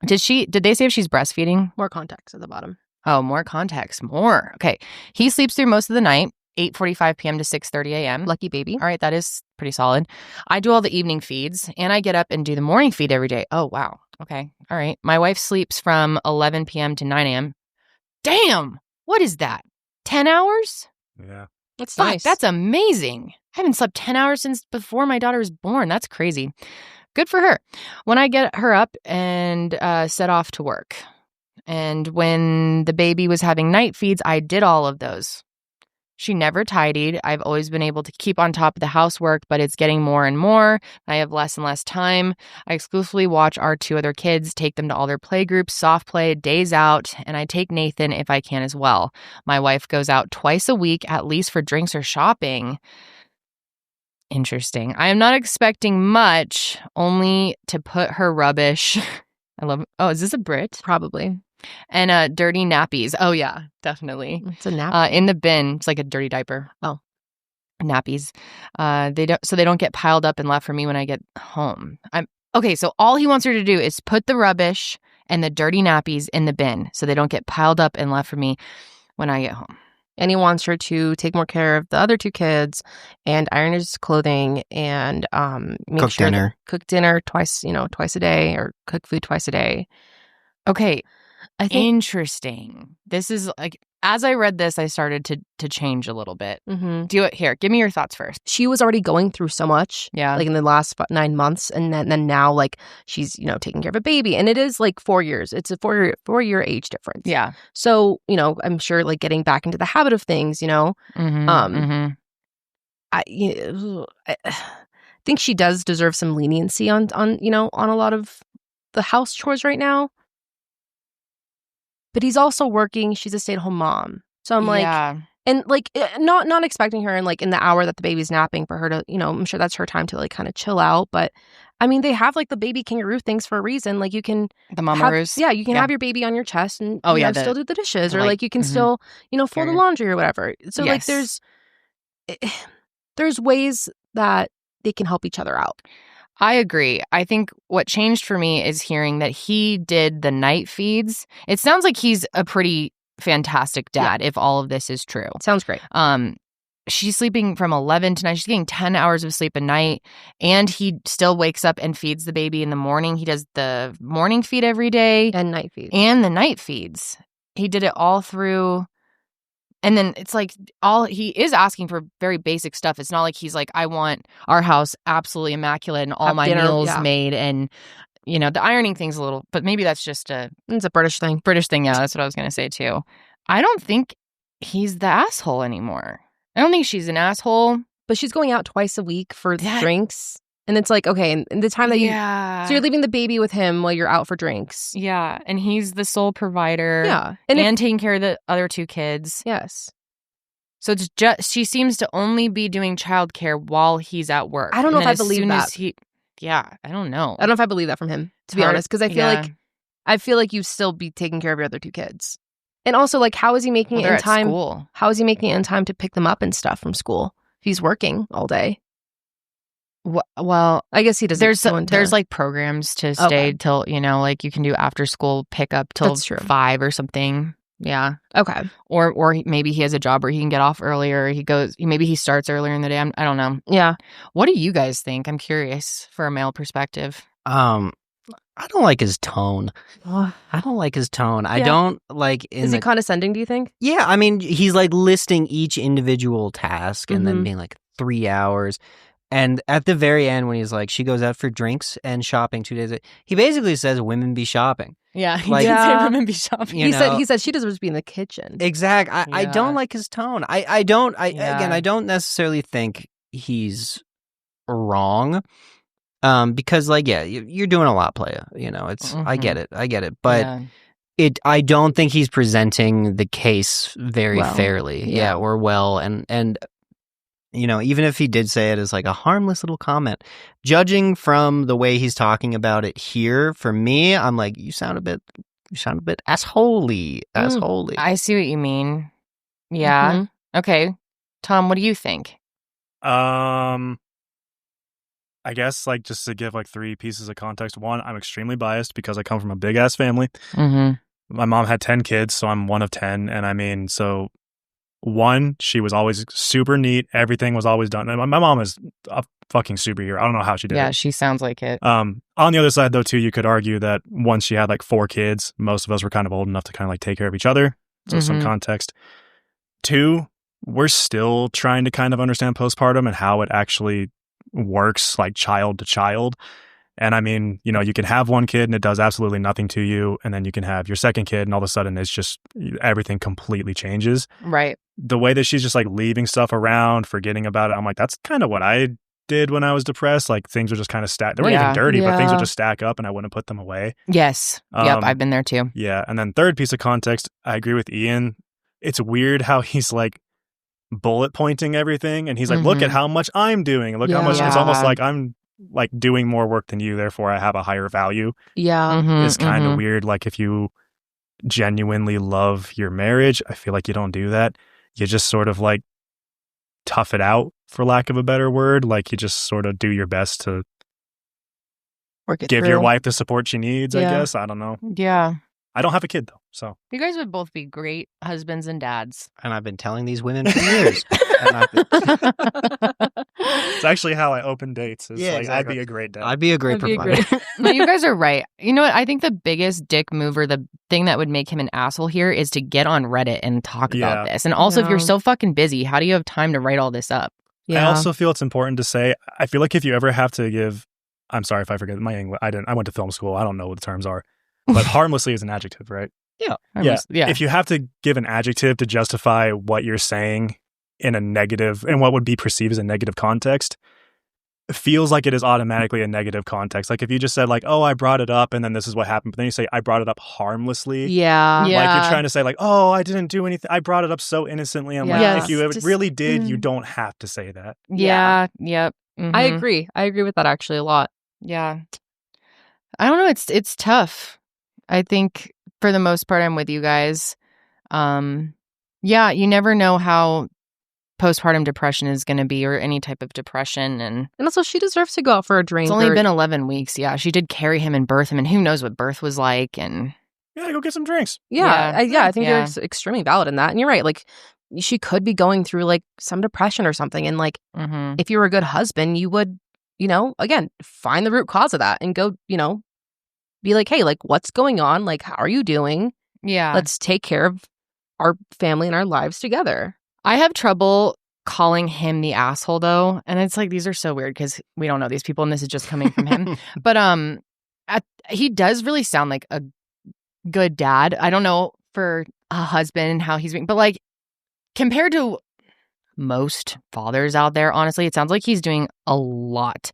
Did they say if she's breastfeeding? More context at the bottom. Oh, more context. More. Okay. He sleeps through most of the night, 8:45 p.m. to 6:30 a.m. Lucky baby. All right, that is pretty solid. I do all the evening feeds, and I get up and do the morning feed every day. Oh, wow. Okay. All right. My wife sleeps from 11 p.m. to 9 a.m. Damn! What is that? 10 hours? Yeah. That's Fuck, nice. that's amazing. I haven't slept 10 hours since before my daughter was born. That's crazy. Good for her. When I get her up and set off to work. And when the baby was having night feeds, I did all of those. She never tidied. I've always been able to keep on top of the housework, but it's getting more and more. I have less and less time. I exclusively watch our 2 other kids, take them to all their play groups, soft play, days out, and I take Nathan if I can as well. My wife goes out twice a week, at least for drinks or shopping. Interesting. I am not expecting much, only to put her rubbish. Is this a Brit? Probably. And dirty nappies. Oh, yeah, definitely. It's a nap. In the bin. It's like a dirty diaper. Oh. Nappies. They don't get piled up and left for me when I get home. Okay, so all he wants her to do is put the rubbish and the dirty nappies in the bin so they don't get piled up and left for me when I get home. And he wants her to take more care of the other 2 kids and iron his clothing and cook dinner twice a day or cook food twice a day. Okay. I think Interesting. This is like, as I read this, I started to change a little bit. Mm-hmm. Do it here. Give me your thoughts first. She was already going through so much, like in the last 9 months, and then now like she's taking care of a baby, and it is like 4 years. It's a 4-year age difference. Yeah. So I'm sure like getting back into the habit of things. Mm-hmm. I think she does deserve some leniency on a lot of the house chores right now. But he's also working. She's a stay-at-home mom. So I'm like, and like not expecting her in the hour that the baby's napping for her to, I'm sure that's her time to like kind of chill out. But I mean, they have like the baby kangaroo things for a reason. Like you can the mamaroos. You can have your baby on your chest and still do the dishes, or like you can still fold the laundry or whatever. So like there's ways that they can help each other out. I agree. I think what changed for me is hearing that he did the night feeds. It sounds like he's a pretty fantastic dad if all of this is true. Sounds great. She's sleeping from 11 to 9. She's getting 10 hours of sleep a night, and he still wakes up and feeds the baby in the morning. He does the morning feed every day. And night feeds. And the night feeds. He did it all through. And then it's like he is asking for very basic stuff. It's not like he's like, I want our house absolutely immaculate and all my meals made. And, the ironing thing's a little, but maybe that's just it's a British thing. Yeah, that's what I was going to say too. I don't think he's the asshole anymore. I don't think she's an asshole. But she's going out twice a week for drinks. And it's like, okay, and the time that Yeah. so you're leaving the baby with him while you're out for drinks. Yeah. And he's the sole provider. Yeah. And taking care of the other 2 kids. Yes. So it's just, she seems to only be doing childcare while he's at work. I don't know if I believe that. I don't know. I don't know if I believe that from him, to be honest, because I feel like you still be taking care of your other 2 kids. And also, like, how is he making it in time? School. How is he making it in time to pick them up and stuff from school? He's working all day. Well, I guess he doesn't. There's like programs to stay till, like you can do after school pickup till 5 or something. Yeah. Okay. Or maybe he has a job where he can get off earlier. Maybe he starts earlier in the day. I don't know. Yeah. What do you guys think? I'm curious for a male perspective. I don't like his tone. I don't like his tone. I don't like. Is he condescending, do you think? Yeah. I mean, he's like listing each individual task and then being like 3 hours. And at the very end, when he's like, she goes out for drinks and shopping 2 days, he basically says women be shopping. Yeah, he did say women be shopping. He said she deserves to be in the kitchen. Exactly. I don't like his tone. I don't necessarily think he's wrong. Because you're doing a lot, playa. It's I get it. But I don't think he's presenting the case very fairly. Or well. And even if he did say it as like a harmless little comment, judging from the way he's talking about it here, for me, I'm like, you sound a bit assholey. I see what you mean. Yeah. Mm-hmm. Okay. Tom, what do you think? I guess like just to give like 3 pieces of context. 1, I'm extremely biased because I come from a big ass family. Mm-hmm. My mom had 10 kids, so I'm one of 10. And I mean, so 1, she was always super neat. Everything was always done. And my mom is a fucking superhero. I don't know how she did it. Yeah, she sounds like it. On the other side, though, too, you could argue that once she had like 4 kids, most of us were kind of old enough to kind of like take care of each other. So some context. 2, we're still trying to kind of understand postpartum and how it actually works like child to child. And I mean, you can have 1 kid and it does absolutely nothing to you. And then you can have your 2nd kid and all of a sudden it's just everything completely changes. Right. The way that she's just like leaving stuff around, forgetting about it. I'm like, that's kind of what I did when I was depressed. Like things would just kind of stack. They weren't even dirty, but things would just stack up and I wouldn't put them away. Yes. Yep. I've been there too. Yeah. And then 3rd piece of context, I agree with Ian. It's weird how he's like bullet pointing everything. And he's like, look at how much I'm doing. Look how much. It's almost like I'm like doing more work than you, therefore I have a higher value. Yeah. It's kind of weird. Like if you genuinely love your marriage, I feel like you don't do that. You just sort of like tough it out, for lack of a better word. Like you just sort of do your best to give your wife the support she needs, I guess. I don't know. Yeah. I don't have a kid though, so. You guys would both be great husbands and dads. And I've been telling these women for years. It's actually how I open dates. It's like, exactly. I'd be a great dad. I'd be a great provider. No, you guys are right. You know what? I think the biggest dick move or the thing that would make him an asshole here is to get on Reddit and talk about this. And also, if you're so fucking busy, how do you have time to write all this up? Yeah. I also feel it's important to say, I feel like if you ever have to give, I'm sorry if I forget my English. I went to film school. I don't know what the terms are. But harmlessly is an adjective, right? Yeah. Yeah. If you have to give an adjective to justify what you're saying in a negative, and what would be perceived as a negative context, it feels like it is automatically a negative context. Like if you just said like, oh, I brought it up and then this is what happened. But then you say, I brought it up harmlessly. Yeah. Like you're trying to say like, oh, I didn't do anything. I brought it up so innocently. I'm like, if you really did, you don't have to say that. Yeah. Yep. Mm-hmm. I agree with that actually a lot. Yeah. I don't know. It's tough. I think for the most part, I'm with you guys. You never know how postpartum depression is going to be, or any type of depression. And also, she deserves to go out for a drink. It's only been 11 weeks. Yeah, she did carry him and birth him, and who knows what birth was like. And go get some drinks. I think you're extremely valid in that. And you're right. Like, she could be going through like some depression or something. And like, if you were a good husband, you would, again, find the root cause of that and go, be like, hey, like, what's going on? Like, how are you doing? Yeah. Let's take care of our family and our lives together. I have trouble calling him the asshole, though. And it's like, these are so weird because we don't know these people and this is just coming from him. But he does really sound like a good dad. I don't know for a husband and how he's being, but like compared to most fathers out there, honestly. It sounds like he's doing a lot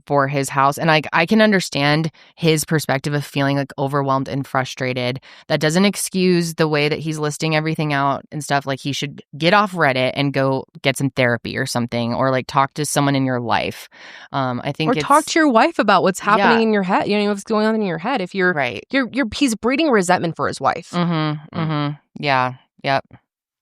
for his house. And I can understand his perspective of feeling like overwhelmed and frustrated. That doesn't excuse the way that he's listing everything out and stuff. Like, he should get off Reddit and go get some therapy or something, or like talk to someone in your life. I think talk to your wife about what's happening in your head. You know, what's going on in your head. If you're right, he's breeding resentment for his wife. Yeah. Yep.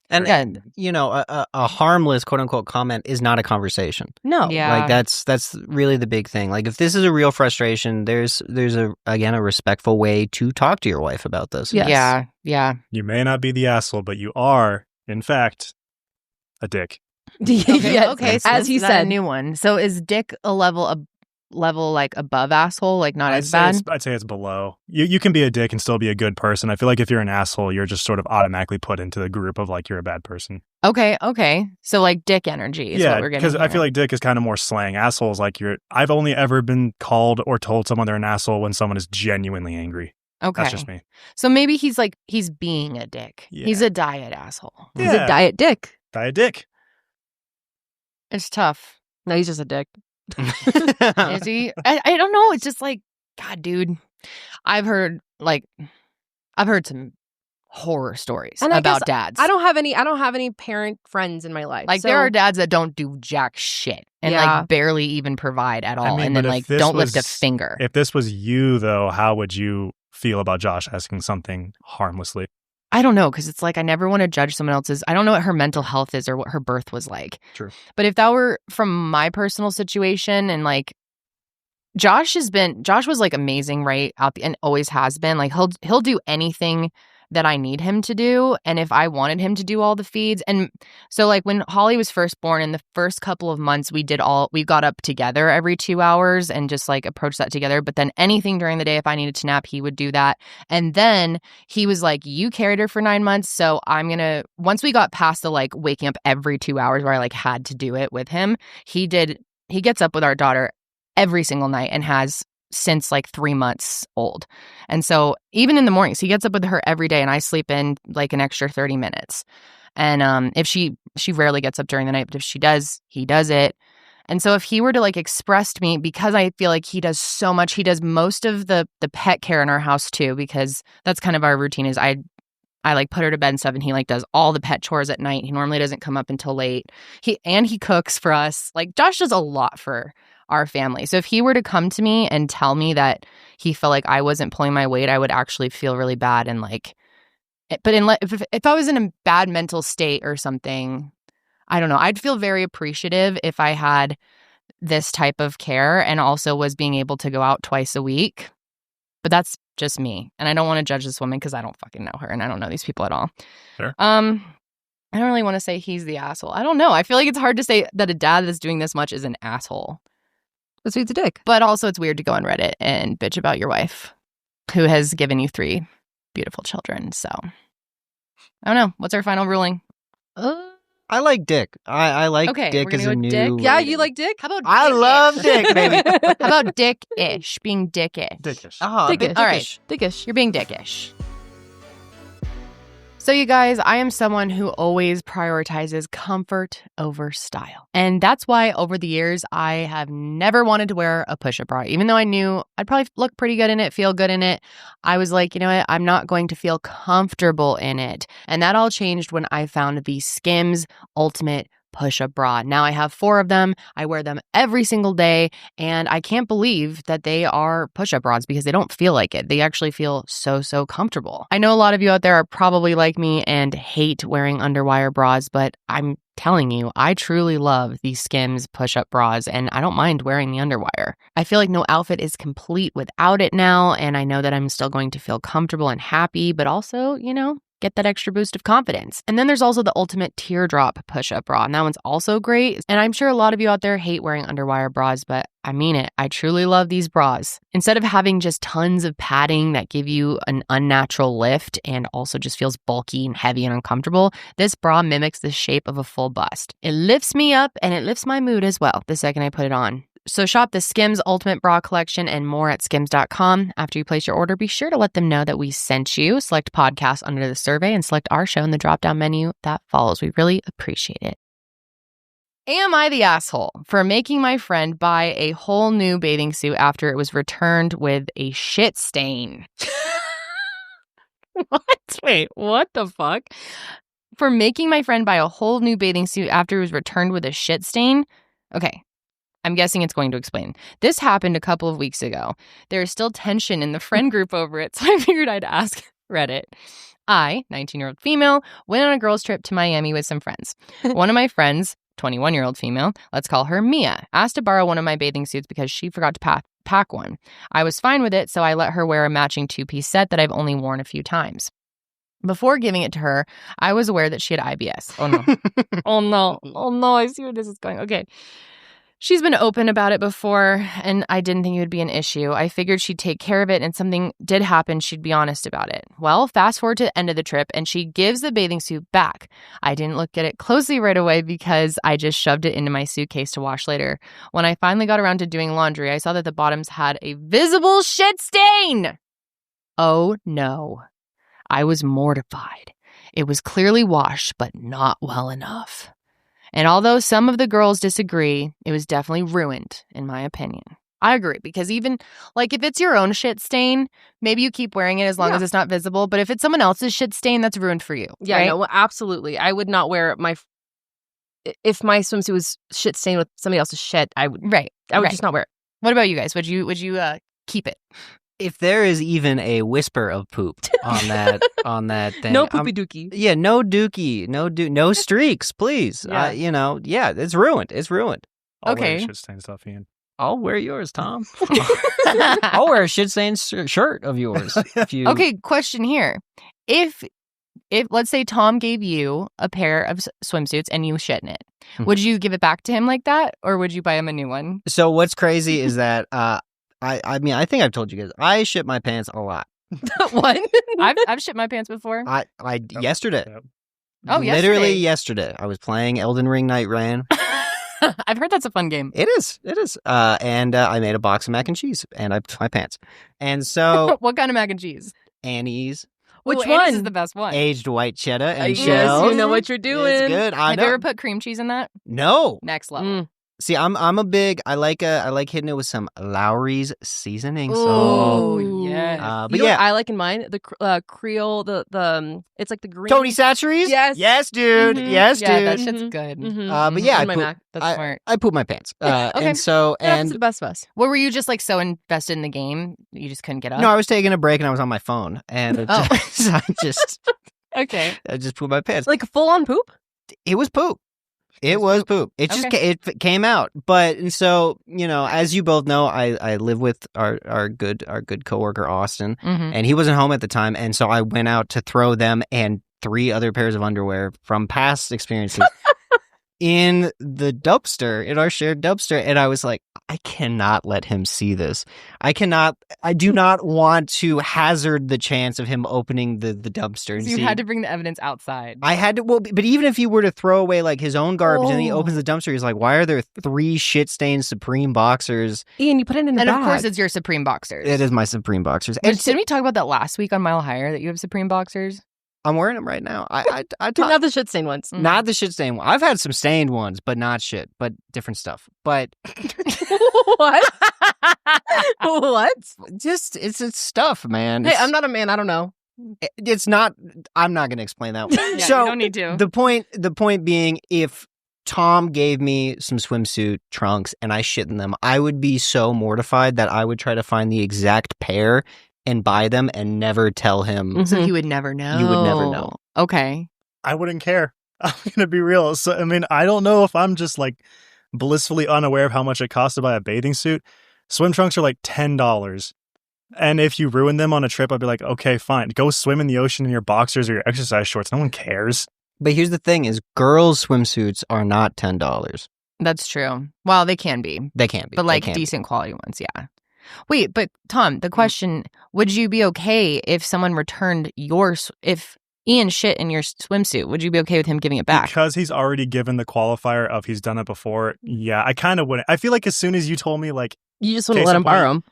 And you know, a harmless quote unquote comment is not a conversation. No. Yeah. Like that's really the big thing. Like, if this is a real frustration, there's a respectful way to talk to your wife about this. Yes. Yeah. You may not be the asshole, but you are, in fact, a dick. Yes. Okay. So as he is that said, a new one. So is dick a level like above asshole, like not as bad? I'd say it's below. You can be a dick and still be a good person. I feel like if you're an asshole, you're just sort of automatically put into the group of like you're a bad person. Okay. So like dick energy is what we're getting. Because I feel like dick is kind of more slang. Assholes, like I've only ever been called or told someone they're an asshole when someone is genuinely angry. Okay. That's just me. So maybe he's being a dick. Yeah. He's a diet asshole. he's a diet dick. Diet dick. It's tough. No, he's just a dick. Is he? I don't know. It's just like, God, dude. I've heard some horror stories And I about guess dads. I don't have any parent friends in my life. Like, so there are dads that don't do jack shit and Yeah. like barely even provide at all, mean, and then but if like this don't lift a was- finger. If this was you, though, how would you feel about Josh asking something harmlessly? I don't know, because it's like I never want to judge someone else's. I don't know what her mental health is or what her birth was like. True. But if that were from my personal situation, and like Josh was like amazing right out and always has been. Like, he'll do anything that I need him to do, and if I wanted him to do all the feeds. And so like when Holly was first born, in the first couple of months we got up together every 2 hours and just like approached that together. But then anything during the day, if I needed to nap, he would do that. And then he was like, you carried her for 9 months, so once we got past the like waking up every 2 hours where I like had to do it with him, he gets up with our daughter every single night and has since like 3 months old. And so even in the mornings, he gets up with her every day, and I sleep in like an extra 30 minutes. And if she rarely gets up during the night, but if she does, he does it. And so if he were to like express to me, because I feel like he does so much, he does most of the pet care in our house too, because that's kind of our routine is I like put her to bed and stuff, and he like does all the pet chores at night. He normally doesn't come up until late. He cooks for us. Like, Josh does a lot for our family. So if he were to come to me and tell me that he felt like I wasn't pulling my weight, I would actually feel really bad. And like, but if I was in a bad mental state or something, I don't know, I'd feel very appreciative if I had this type of care and also was being able to go out twice a week. But that's just me. And I don't want to judge this woman because I don't fucking know her and I don't know these people at all. Sure. I don't really want to say he's the asshole. I don't know. I feel like it's hard to say that a dad that's doing this much is an asshole. That's why he's a dick. But also it's weird to go on Reddit and bitch about your wife who has given you 3 beautiful children. So I don't know. What's our final ruling? I like dick. I like Okay, dick we're gonna as a go new. dick. Yeah, you like dick? How about I dick-ish? love dick, baby. How about dick-ish? Being dickish. Dickish. Oh, Dickish. All right. Dickish. You're being dickish. So you guys, I am someone who always prioritizes comfort over style. And that's why over the years, I have never wanted to wear a push-up bra. Even though I knew I'd probably look pretty good in it, feel good in it, I was like, you know what? I'm not going to feel comfortable in it. And that all changed when I found the Skims Ultimate push-up bra. Now I have 4 of them. I wear them every single day, and I can't believe that they are push-up bras because they don't feel like it. They actually feel so comfortable. I know a lot of you out there are probably like me and hate wearing underwire bras, but I'm telling you, I truly love these Skims push-up bras, and I don't mind wearing the underwire. I feel like no outfit is complete without it now, and I know that I'm still going to feel comfortable and happy, but also, you know, get that extra boost of confidence. And then there's also the Ultimate Teardrop push-up bra, and that one's also great. And I'm sure a lot of you out there hate wearing underwire bras, but I mean it. I truly love these bras. Instead of having just tons of padding that give you an unnatural lift and also just feels bulky and heavy and uncomfortable, this bra mimics the shape of a full bust. It lifts me up and it lifts my mood as well the second I put it on. So shop the Skims Ultimate Bra Collection and more at skims.com. After you place your order, be sure to let them know that we sent you. Select podcast under the survey and select our show in the drop-down menu that follows. We really appreciate it. Am I the asshole for making my friend buy a whole new bathing suit after it was returned with a shit stain? What? Wait, what the fuck? For making my friend buy a whole new bathing suit after it was returned with a shit stain? Okay, I'm guessing it's going to explain. This happened a couple of weeks ago. There is still tension in the friend group over it, so I figured I'd ask Reddit. I, 19-year-old female, went on a girls' trip to Miami with some friends. One of my friends, 21-year-old female, let's call her Mia, asked to borrow one of my bathing suits because she forgot to pack one. I was fine with it, so I let her wear a matching two-piece set that I've only worn a few times. Before giving it to her, I was aware that she had IBS. Oh, no. Oh, no. Oh, no. I see where this is going. Okay. She's been open about it before, and I didn't think it would be an issue. I figured she'd take care of it, and something did happen, she'd be honest about it. Well, fast forward to the end of the trip, and she gives the bathing suit back. I didn't look at it closely right away because I just shoved it into my suitcase to wash later. When I finally got around to doing laundry, I saw that the bottoms had a visible shit stain. Oh, no. I was mortified. It was clearly washed, but not well enough. And although some of the girls disagree, it was definitely ruined, in my opinion. I agree, because even, like, if it's your own shit stain, maybe you keep wearing it as long as it's not visible. But if it's someone else's shit stain, that's ruined for you. Yeah, right? no, well, absolutely. I would not wear if my swimsuit was shit stained with somebody else's shit, I would just not wear it. What about you guys? Would you keep it? If there is even a whisper of poop on that thing, no poopy dookie. Yeah, no dookie, no streaks, please. Yeah. It's ruined. It's ruined. I'll Okay. wear shit stain stuff, Ian. I'll wear yours, Tom. I'll wear a shit stained shirt of yours. If you... Okay, question here. If let's say Tom gave you a pair of swimsuits and you shit in it, would you give it back to him like that, or would you buy him a new one? So what's crazy is that I mean, I think I've told you guys, I shit my pants a lot. What? I've shit my pants before. Yesterday. Yep. Oh, Literally yesterday. I was playing Elden Ring Night Ran. I've heard that's a fun game. It is. And I made a box of mac and cheese, and I put my pants. And so... What kind of mac and cheese? Annie's. Which Ooh, one? Annie's is the best one. Aged white cheddar and Yes, shells. you know what you're doing. It's good. I Have know. you ever put cream cheese in that? No. Next level. See, I'm a big. I like hitting it with some Lowry's seasoning Oh, salt. yes. But You know yeah, what I like in mine? The Creole, it's like the green. Tony Chachere's. Yes. Yes, dude. Mhm. Yes, Yeah, dude. that shit's good. But yeah, On my Mac. That's smart. I poop my pants. Okay. And so That's the best of us. What were you just like so invested in the game you just couldn't get up? no, I was taking a break and I was on my phone, and it Oh. I just pooped my pants. Like full on poop? It was poop. It was poop. It just it came out. But and so, as you both know, I live with our good coworker Austin, and he wasn't home at the time, and so I went out to throw them and 3 other pairs of underwear from past experiences in the dumpster, in our shared dumpster, and I was like, I cannot let him see this. I do not want to hazard the chance of him opening the dumpster. So you had to bring the evidence outside. I had to, but even if he were to throw away like his own garbage and he opens the dumpster, he's like, why are there 3 shit-stained Supreme boxers? Ian, you put it in the And bag. of course it's your Supreme boxers. It is my Supreme boxers. But didn't we talk about that last week on Mile Higher, that you have Supreme boxers? I'm wearing them right now. I Not the shit stain ones. not the shit-stained one. I've had some stained ones, but not shit, but different stuff. But What? What? just, it's stuff, man. Hey, I'm not a man. I don't know. It's not, I'm not going to explain that one. Yeah, So you don't need to. the point being, if Tom gave me some swimsuit trunks and I shit in them, I would be so mortified that I would try to find the exact pair and buy them and never tell him. So he would never know. You would never know. Okay. I wouldn't care. I'm gonna be real. So I mean, I don't know if I'm just like blissfully unaware of how much it costs to buy a bathing suit. Swim trunks are like $10. And if you ruin them on a trip, I'd be like, okay, fine. Go swim in the ocean in your boxers or your exercise shorts. No one cares. But here's the thing is girls' swimsuits are not $10. That's true. Well, they can be. They can be. But They like can be. decent quality ones, yeah. Wait, but Tom, the question, would you be okay if someone returned if Ian shit in your swimsuit, would you be okay with him giving it back? Because he's already given the qualifier of he's done it before. Yeah, I kind of wouldn't. I feel like as soon as you told me like, You just wouldn't Case let in him borrow them.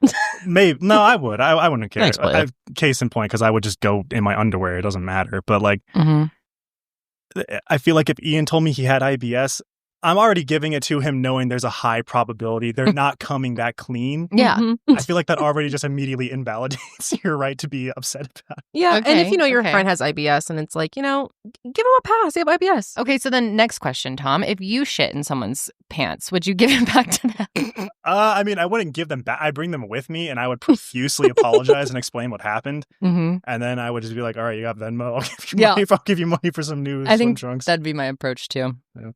maybe, no, I would. I wouldn't care. Thanks, player. Case in point, because I would just go in my underwear. It doesn't matter. But like, Mhm. I feel like if Ian told me he had IBS, I'm already giving it to him knowing there's a high probability they're not coming back clean. Yeah. Mhm. I feel like that already just immediately invalidates your right to be upset about it. Yeah, and if Okay, you know your okay. friend has IBS and it's like, give him a pass. They have IBS. Okay, so then next question, Tom. If you shit in someone's pants, would you give it back to them? I mean, I wouldn't give them back. I bring them with me and I would profusely apologize and explain what happened. Mm-hmm. And then I would just be like, all right, you got Venmo. I'll give you money for some new I swim think trunks. that'd be my approach too. Yeah.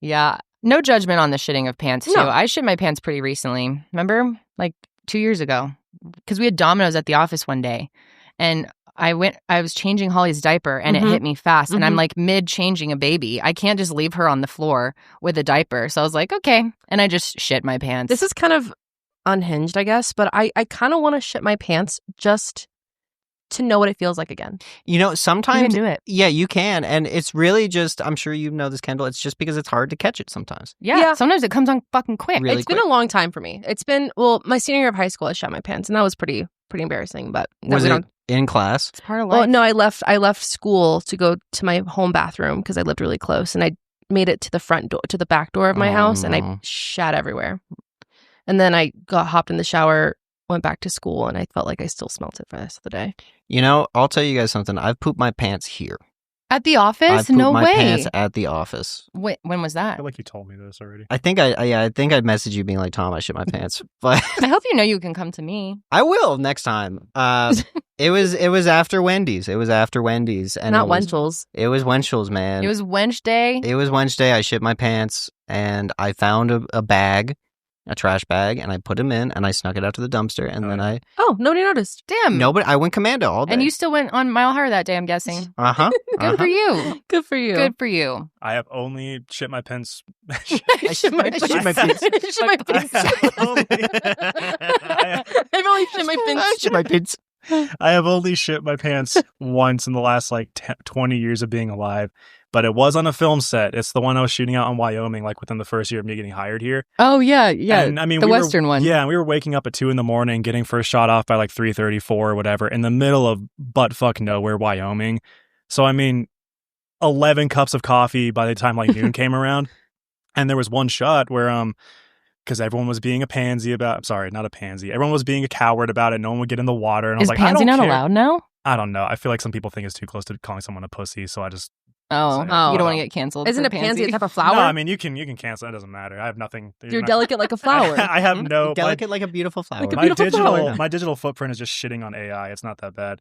Yeah. No judgment on the shitting of pants too. No. I shit my pants pretty recently. Remember? Like 2 years ago. Because we had Domino's at the office one day. And I was changing Holly's diaper and it Mhm. hit me fast. And I'm Mhm. like mid changing a baby. I can't just leave her on the floor with a diaper. So I was like, okay. And I just shit my pants. This is kind of unhinged, I guess, but I kind of want to shit my pants just to know what it feels like again. You know, you can sometimes, do it. yeah, you can. And it's really just, I'm sure you know this, Kendall, it's just because it's hard to catch it sometimes. Yeah. Yeah. Sometimes it comes on fucking quick. Really It's been quick. a long time for me. It's been, my senior year of high school, I shot my pants, and that was pretty embarrassing, but Was we it don't. in class? It's part of life. Well, no, I left school to go to my home bathroom because I lived really close, and I made it to the back door of my Oh, house, and I no. shat everywhere. And then I hopped in the shower, went back to school, and I felt like I still smelt it for the rest of the day. You know, I'll tell you guys something. I've pooped my pants here. At the I've office? pooped No my way. pants at the office. Wait, when was I that? feel like you told me this already. I think I messaged you being like, Tom, I shit my pants. But I hope you know you can come to me. I will next time. It was after Wendy's. It was after Wendy's. And Not it was, Wenchels. It was Wenchels, man. It was Wench Day. It was Wednesday. I shit my pants and I found a bag, a trash bag, and I put them in and I snuck it out to the dumpster. And then I Oh, nobody noticed. Damn. nobody. I went commando all day. And you still went on Mile Higher that day, I'm guessing. Good for you. Good for you. Good for you. I have only shit my pants. I shit my pants. shit my pants. I shit my pants. I've only shit my I pants. shit my pants. I have only shit my pants once in the last 20 years of being alive, but it was on a film set. It's the one I was shooting out in Wyoming, within the first year of me getting hired here. Oh, yeah. Yeah. And I mean, the we Western one. Yeah, we were waking up at 2 a.m, getting first shot off by 3:34 or whatever, in the middle of buttfuck nowhere, Wyoming. So I mean, 11 cups of coffee by the time noon came around, and there was one shot where because everyone was being a pansy about. Sorry, not a pansy. Everyone was being a coward about it. No one would get in the water, and I Is was like, I pansy don't not care. allowed now? I don't know. I feel like some people think it's too close to calling someone a pussy, so I just. Oh, So, you don't want um, to get canceled. Isn't for a pansy a type of flower? No, I mean you can cancel. It doesn't matter. I have nothing. You're delicate like a flower. I have no. Delicate like a beautiful flower. Like a my beautiful digital flower. my digital footprint is just shitting on AI. It's not that bad.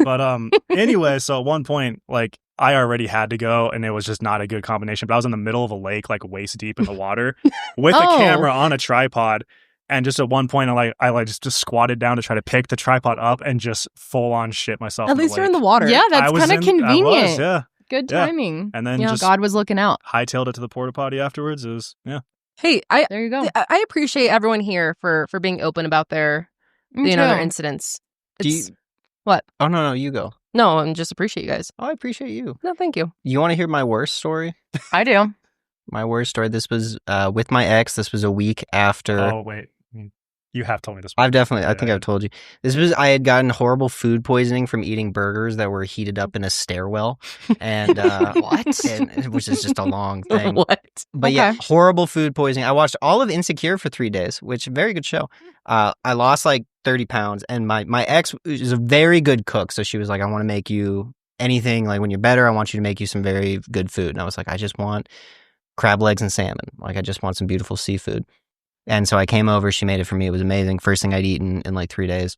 But anyway, so at one point, I already had to go, and it was just not a good combination. But I was in the middle of a lake, waist deep in the water, with a Oh. camera on a tripod. And just at one point, I just squatted down to try to pick the tripod up and just full on shit myself. At least you're in the water. Yeah, I that's was kind of in- I was, convenient. yeah. Good Yeah. timing. And then Yeah, just God was looking out. hightailed it to the porta potty afterwards. It was Hey, There you go. I appreciate everyone here for being open about their Me their too. incidents. Do It's, you- what? Oh, no, you go. No, I just appreciate you guys. Oh, I appreciate you. No, thank you. You want to hear my worst story? I do. My worst story. This was with my ex. This was a week after. Oh wait, you have told me this. I think Yeah. I've told you. I had gotten horrible food poisoning from eating burgers that were heated up in a stairwell. And What? and, which is just a long thing. What? But yeah, Okay. horrible food poisoning. I watched all of Insecure for 3 days, which very good show. I lost 30 pounds, and my ex is a very good cook. So she was like, I want to make you anything, when you're better, I want you to make you some very good food. And I was like, I just want crab legs and salmon. I just want some beautiful seafood. And so I came over, she made it for me. It was amazing. First thing I'd eaten in 3 days.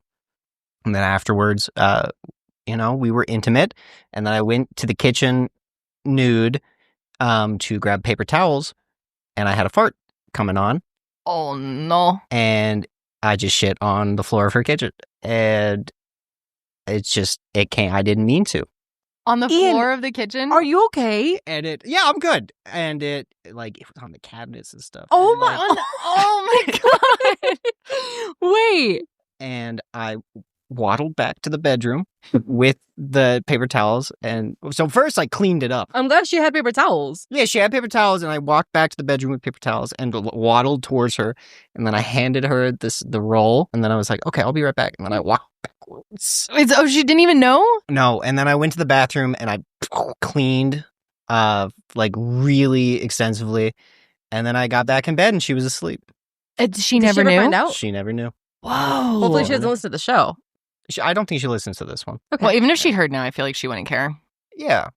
And then afterwards, we were intimate. And then I went to the kitchen nude to grab paper towels, and I had a fart coming on, Oh, no. and I just shit on the floor of her kitchen. And it can't, I didn't mean to. On the Ian, floor of the kitchen? Are you okay? And I'm good. And it was on the cabinets and stuff. Oh And, my! Oh my God. Wait. And I waddled back to the bedroom with the paper towels. And so first I cleaned it up. I'm glad she had paper towels. Yeah, she had paper towels, and I walked back to the bedroom with paper towels and waddled towards her. And then I handed her the roll, and then I was like, okay, I'll be right back. And then I walked backwards. Wait, she didn't even know? No, and then I went to the bathroom and I cleaned like really extensively. And then I got back in bed and she was asleep. She never knew? Find out? She never knew. Whoa. Hopefully she doesn't listen to the show. I don't think she listens to this one. Okay. Well, even if she heard now, I feel like she wouldn't care. Yeah.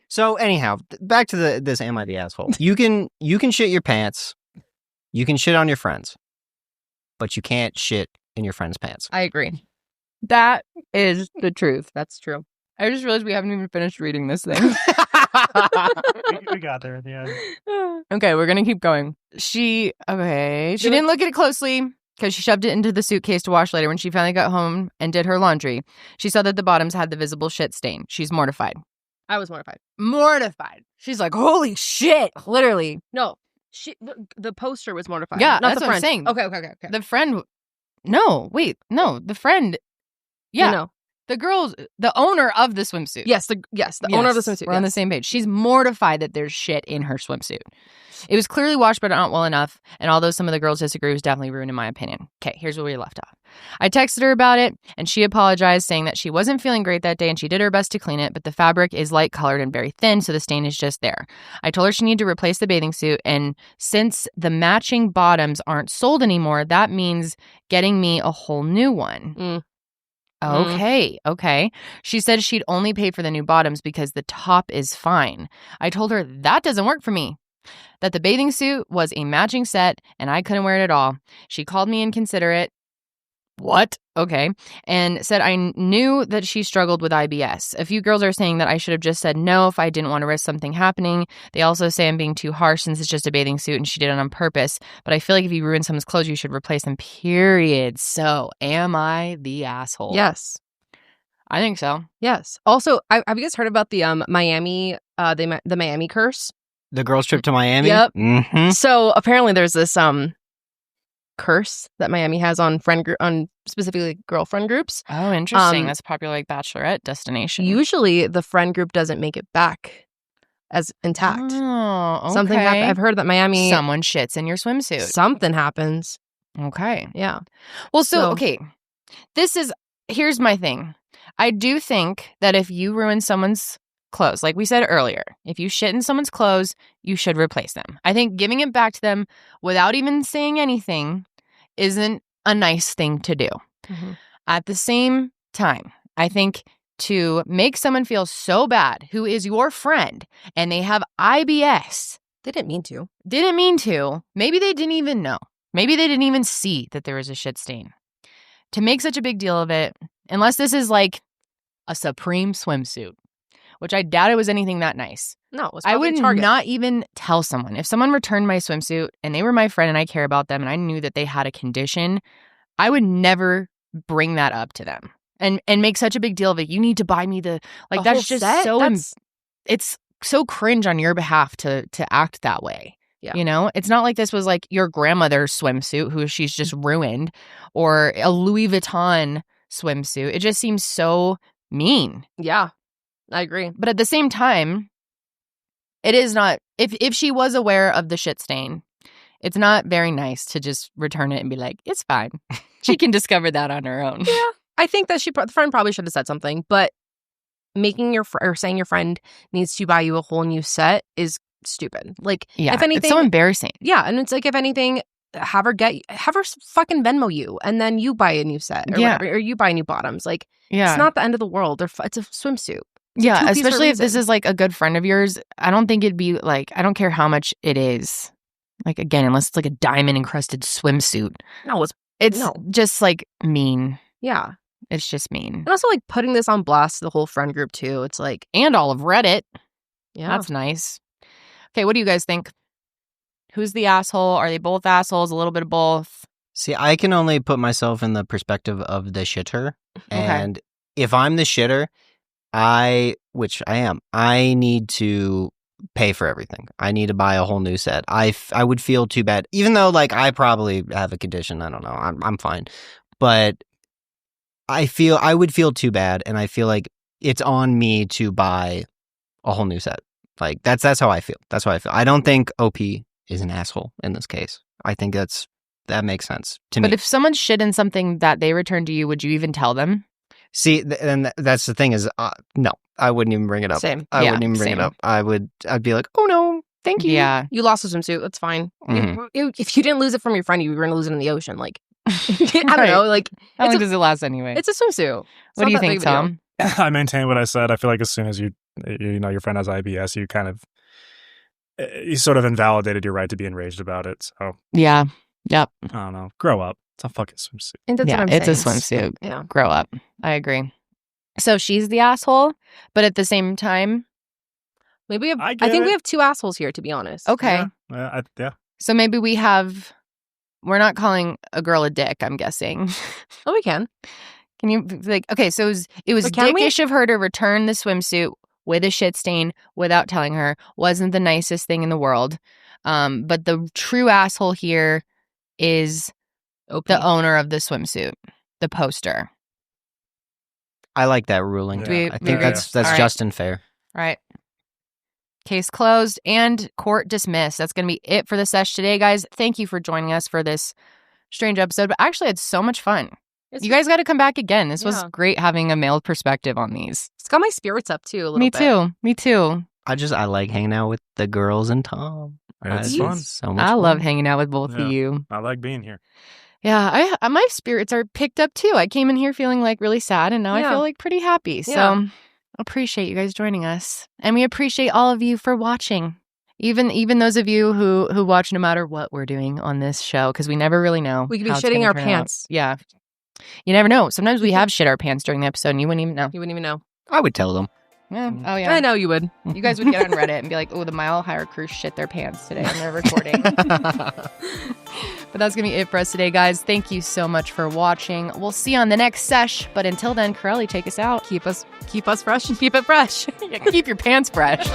So anyhow, back to this am I the asshole? You can shit your pants. You can shit on your friends. But you can't shit in your friend's pants. I agree. That is the truth. That's true. I just realized we haven't even finished reading this thing. We got there at the end. Okay, we're going to keep going. She didn't look at it closely because she shoved it into the suitcase to wash later. When she finally got home and did her laundry, she saw that the bottoms had the visible shit stain. She's mortified. I was mortified. Mortified. She's like, holy shit. Literally. No, the poster was mortified. Yeah, not that's the what I'm friend. saying. Okay. The friend. No, wait. No, the friend. Yeah. No. The the owner of the swimsuit. Yes, the owner of the swimsuit. We're on the same page. She's mortified that there's shit in her swimsuit. It was clearly washed, but not well enough. And although some of the girls disagree, it was definitely ruined in my opinion. Okay, here's where we left off. I texted her about it, and she apologized, saying that she wasn't feeling great that day, and she did her best to clean it, but the fabric is light colored and very thin, so the stain is just there. I told her she needed to replace the bathing suit, and since the matching bottoms aren't sold anymore, that means getting me a whole new one. Okay. She said she'd only pay for the new bottoms because the top is fine. I told her that doesn't work for me. That the bathing suit was a matching set and I couldn't wear it at all. She called me inconsiderate. What? Okay. And said I knew that she struggled with IBS. A few girls are saying that I should have just said no if I didn't want to risk something happening. They also say I'm being too harsh since it's just a bathing suit and she did it on purpose. But I feel like if you ruin someone's clothes, you should replace them, period. So am I the asshole? Yes. I think so. Yes. Also, have you guys heard about the Miami, the Miami curse? The girls' trip to Miami? Yep. Mm-hmm. So apparently there's this curse that Miami has on on specifically girlfriend groups. Oh, interesting. That's a popular like bachelorette destination. Usually the friend group doesn't make it back as intact. Oh, okay. Something happened. I've heard that Miami someone shits in your swimsuit. Something happens. Okay. Yeah. Well, so okay. Here's my thing. I do think that if you ruin someone's clothes, like we said earlier, if you shit in someone's clothes, you should replace them. I think giving it back to them without even saying anything isn't a nice thing to do. Mm-hmm. At the same time, I think to make someone feel so bad who is your friend and they have IBS. They didn't mean to. Maybe they didn't even know. Maybe they didn't even see that there was a shit stain. To make such a big deal of it, unless this is like a Supreme swimsuit, which I doubt it was anything that nice. No, it was I would Target. not even tell someone. If someone returned my swimsuit and they were my friend and I care about them and I knew that they had a condition, I would never bring that up to them and make such a big deal of it. You need to buy me that's just set? so it's so cringe on your behalf to act that way. Yeah. You know, it's not like this was like your grandmother's swimsuit who she's just ruined or a Louis Vuitton swimsuit. It just seems so mean. Yeah. I agree. But at the same time, it is not, if she was aware of the shit stain, it's not very nice to just return it and be like, it's fine. She can discover that on her own. Yeah. I think that the friend probably should have said something, but making saying your friend needs to buy you a whole new set is stupid. Like, yeah, if anything, it's so embarrassing. Yeah. And it's like, if anything, have her fucking Venmo you and then you buy a new set or whatever, or you buy new bottoms. Like, it's not the end of the world. It's a swimsuit. Yeah, especially if this is like a good friend of yours. I don't think it'd be like, I don't care how much it is. Like, again, unless it's like a diamond encrusted swimsuit. No, it's just like mean. Yeah. It's just mean. And also like putting this on blast to the whole friend group too. It's like. And all of Reddit. Yeah. That's nice. Okay, what do you guys think? Who's the asshole? Are they both assholes? A little bit of both? See, I can only put myself in the perspective of the shitter. And if I'm the shitter, which I am, I need to pay for everything. I need to buy a whole new set. I would feel too bad, even though like I probably have a condition. I don't know. I'm fine, but I would feel too bad, and I feel like it's on me to buy a whole new set. Like that's how I feel. That's how I feel. I don't think OP is an asshole in this case. I think that makes sense to me. But if someone shit in something that they returned to you, would you even tell them? See, and that's the thing is, no, I wouldn't even bring it up. Same. I wouldn't even bring it up. I'd be like, oh no, thank you. Yeah. You lost a swimsuit. That's fine. If you didn't lose it from your friend, you were going to lose it in the ocean. Like, I don't know. Like, how long does it last anyway? It's a swimsuit. What do you think, Tom? I maintain what I said. I feel like as soon as you know your friend has IBS, you sort of invalidated your right to be enraged about it. So yeah. Yep. I don't know. Grow up. It's a fucking swimsuit. And that's what I'm saying. It's a swimsuit. Yeah. Grow up. I agree. So she's the asshole, but at the same time, maybe I think we have two assholes here, to be honest. Okay. Yeah. So maybe we're not calling a girl a dick, I'm guessing. Oh, we can. Can you, like, okay, so it was dickish of her to return the swimsuit with a shit stain without telling her. Wasn't the nicest thing in the world. But the true asshole here is the owner of the swimsuit, the poster. I like that ruling. Yeah. I think that's just and fair. All right. Case closed and court dismissed. That's going to be it for the sesh today, guys. Thank you for joining us for this strange episode. But actually, it's so much fun. You guys got to come back again. This was great having a male perspective on these. It's got my spirits up too a little bit. Me too. I like hanging out with the girls and Tom. It's fun. So much I fun. love hanging out with both of you. I like being here. Yeah, my spirits are picked up too. I came in here feeling like really sad, and now I feel like pretty happy. So appreciate you guys joining us, and we appreciate all of you for watching. Even those of you who watch no matter what we're doing on this show, because we never really know. We could be shitting our pants. Yeah, you never know. Sometimes we have shit our pants during the episode, and you wouldn't even know. You wouldn't even know. I would tell them. Yeah. Oh yeah, I know you would. You guys would get on Reddit and be like, "Oh, the Mile Higher crew shit their pants today on their recording." But that's gonna be it for us today, guys. Thank you so much for watching. We'll see you on the next sesh. But until then, Karelly, take us out. Keep us fresh and keep it fresh. Keep your pants fresh.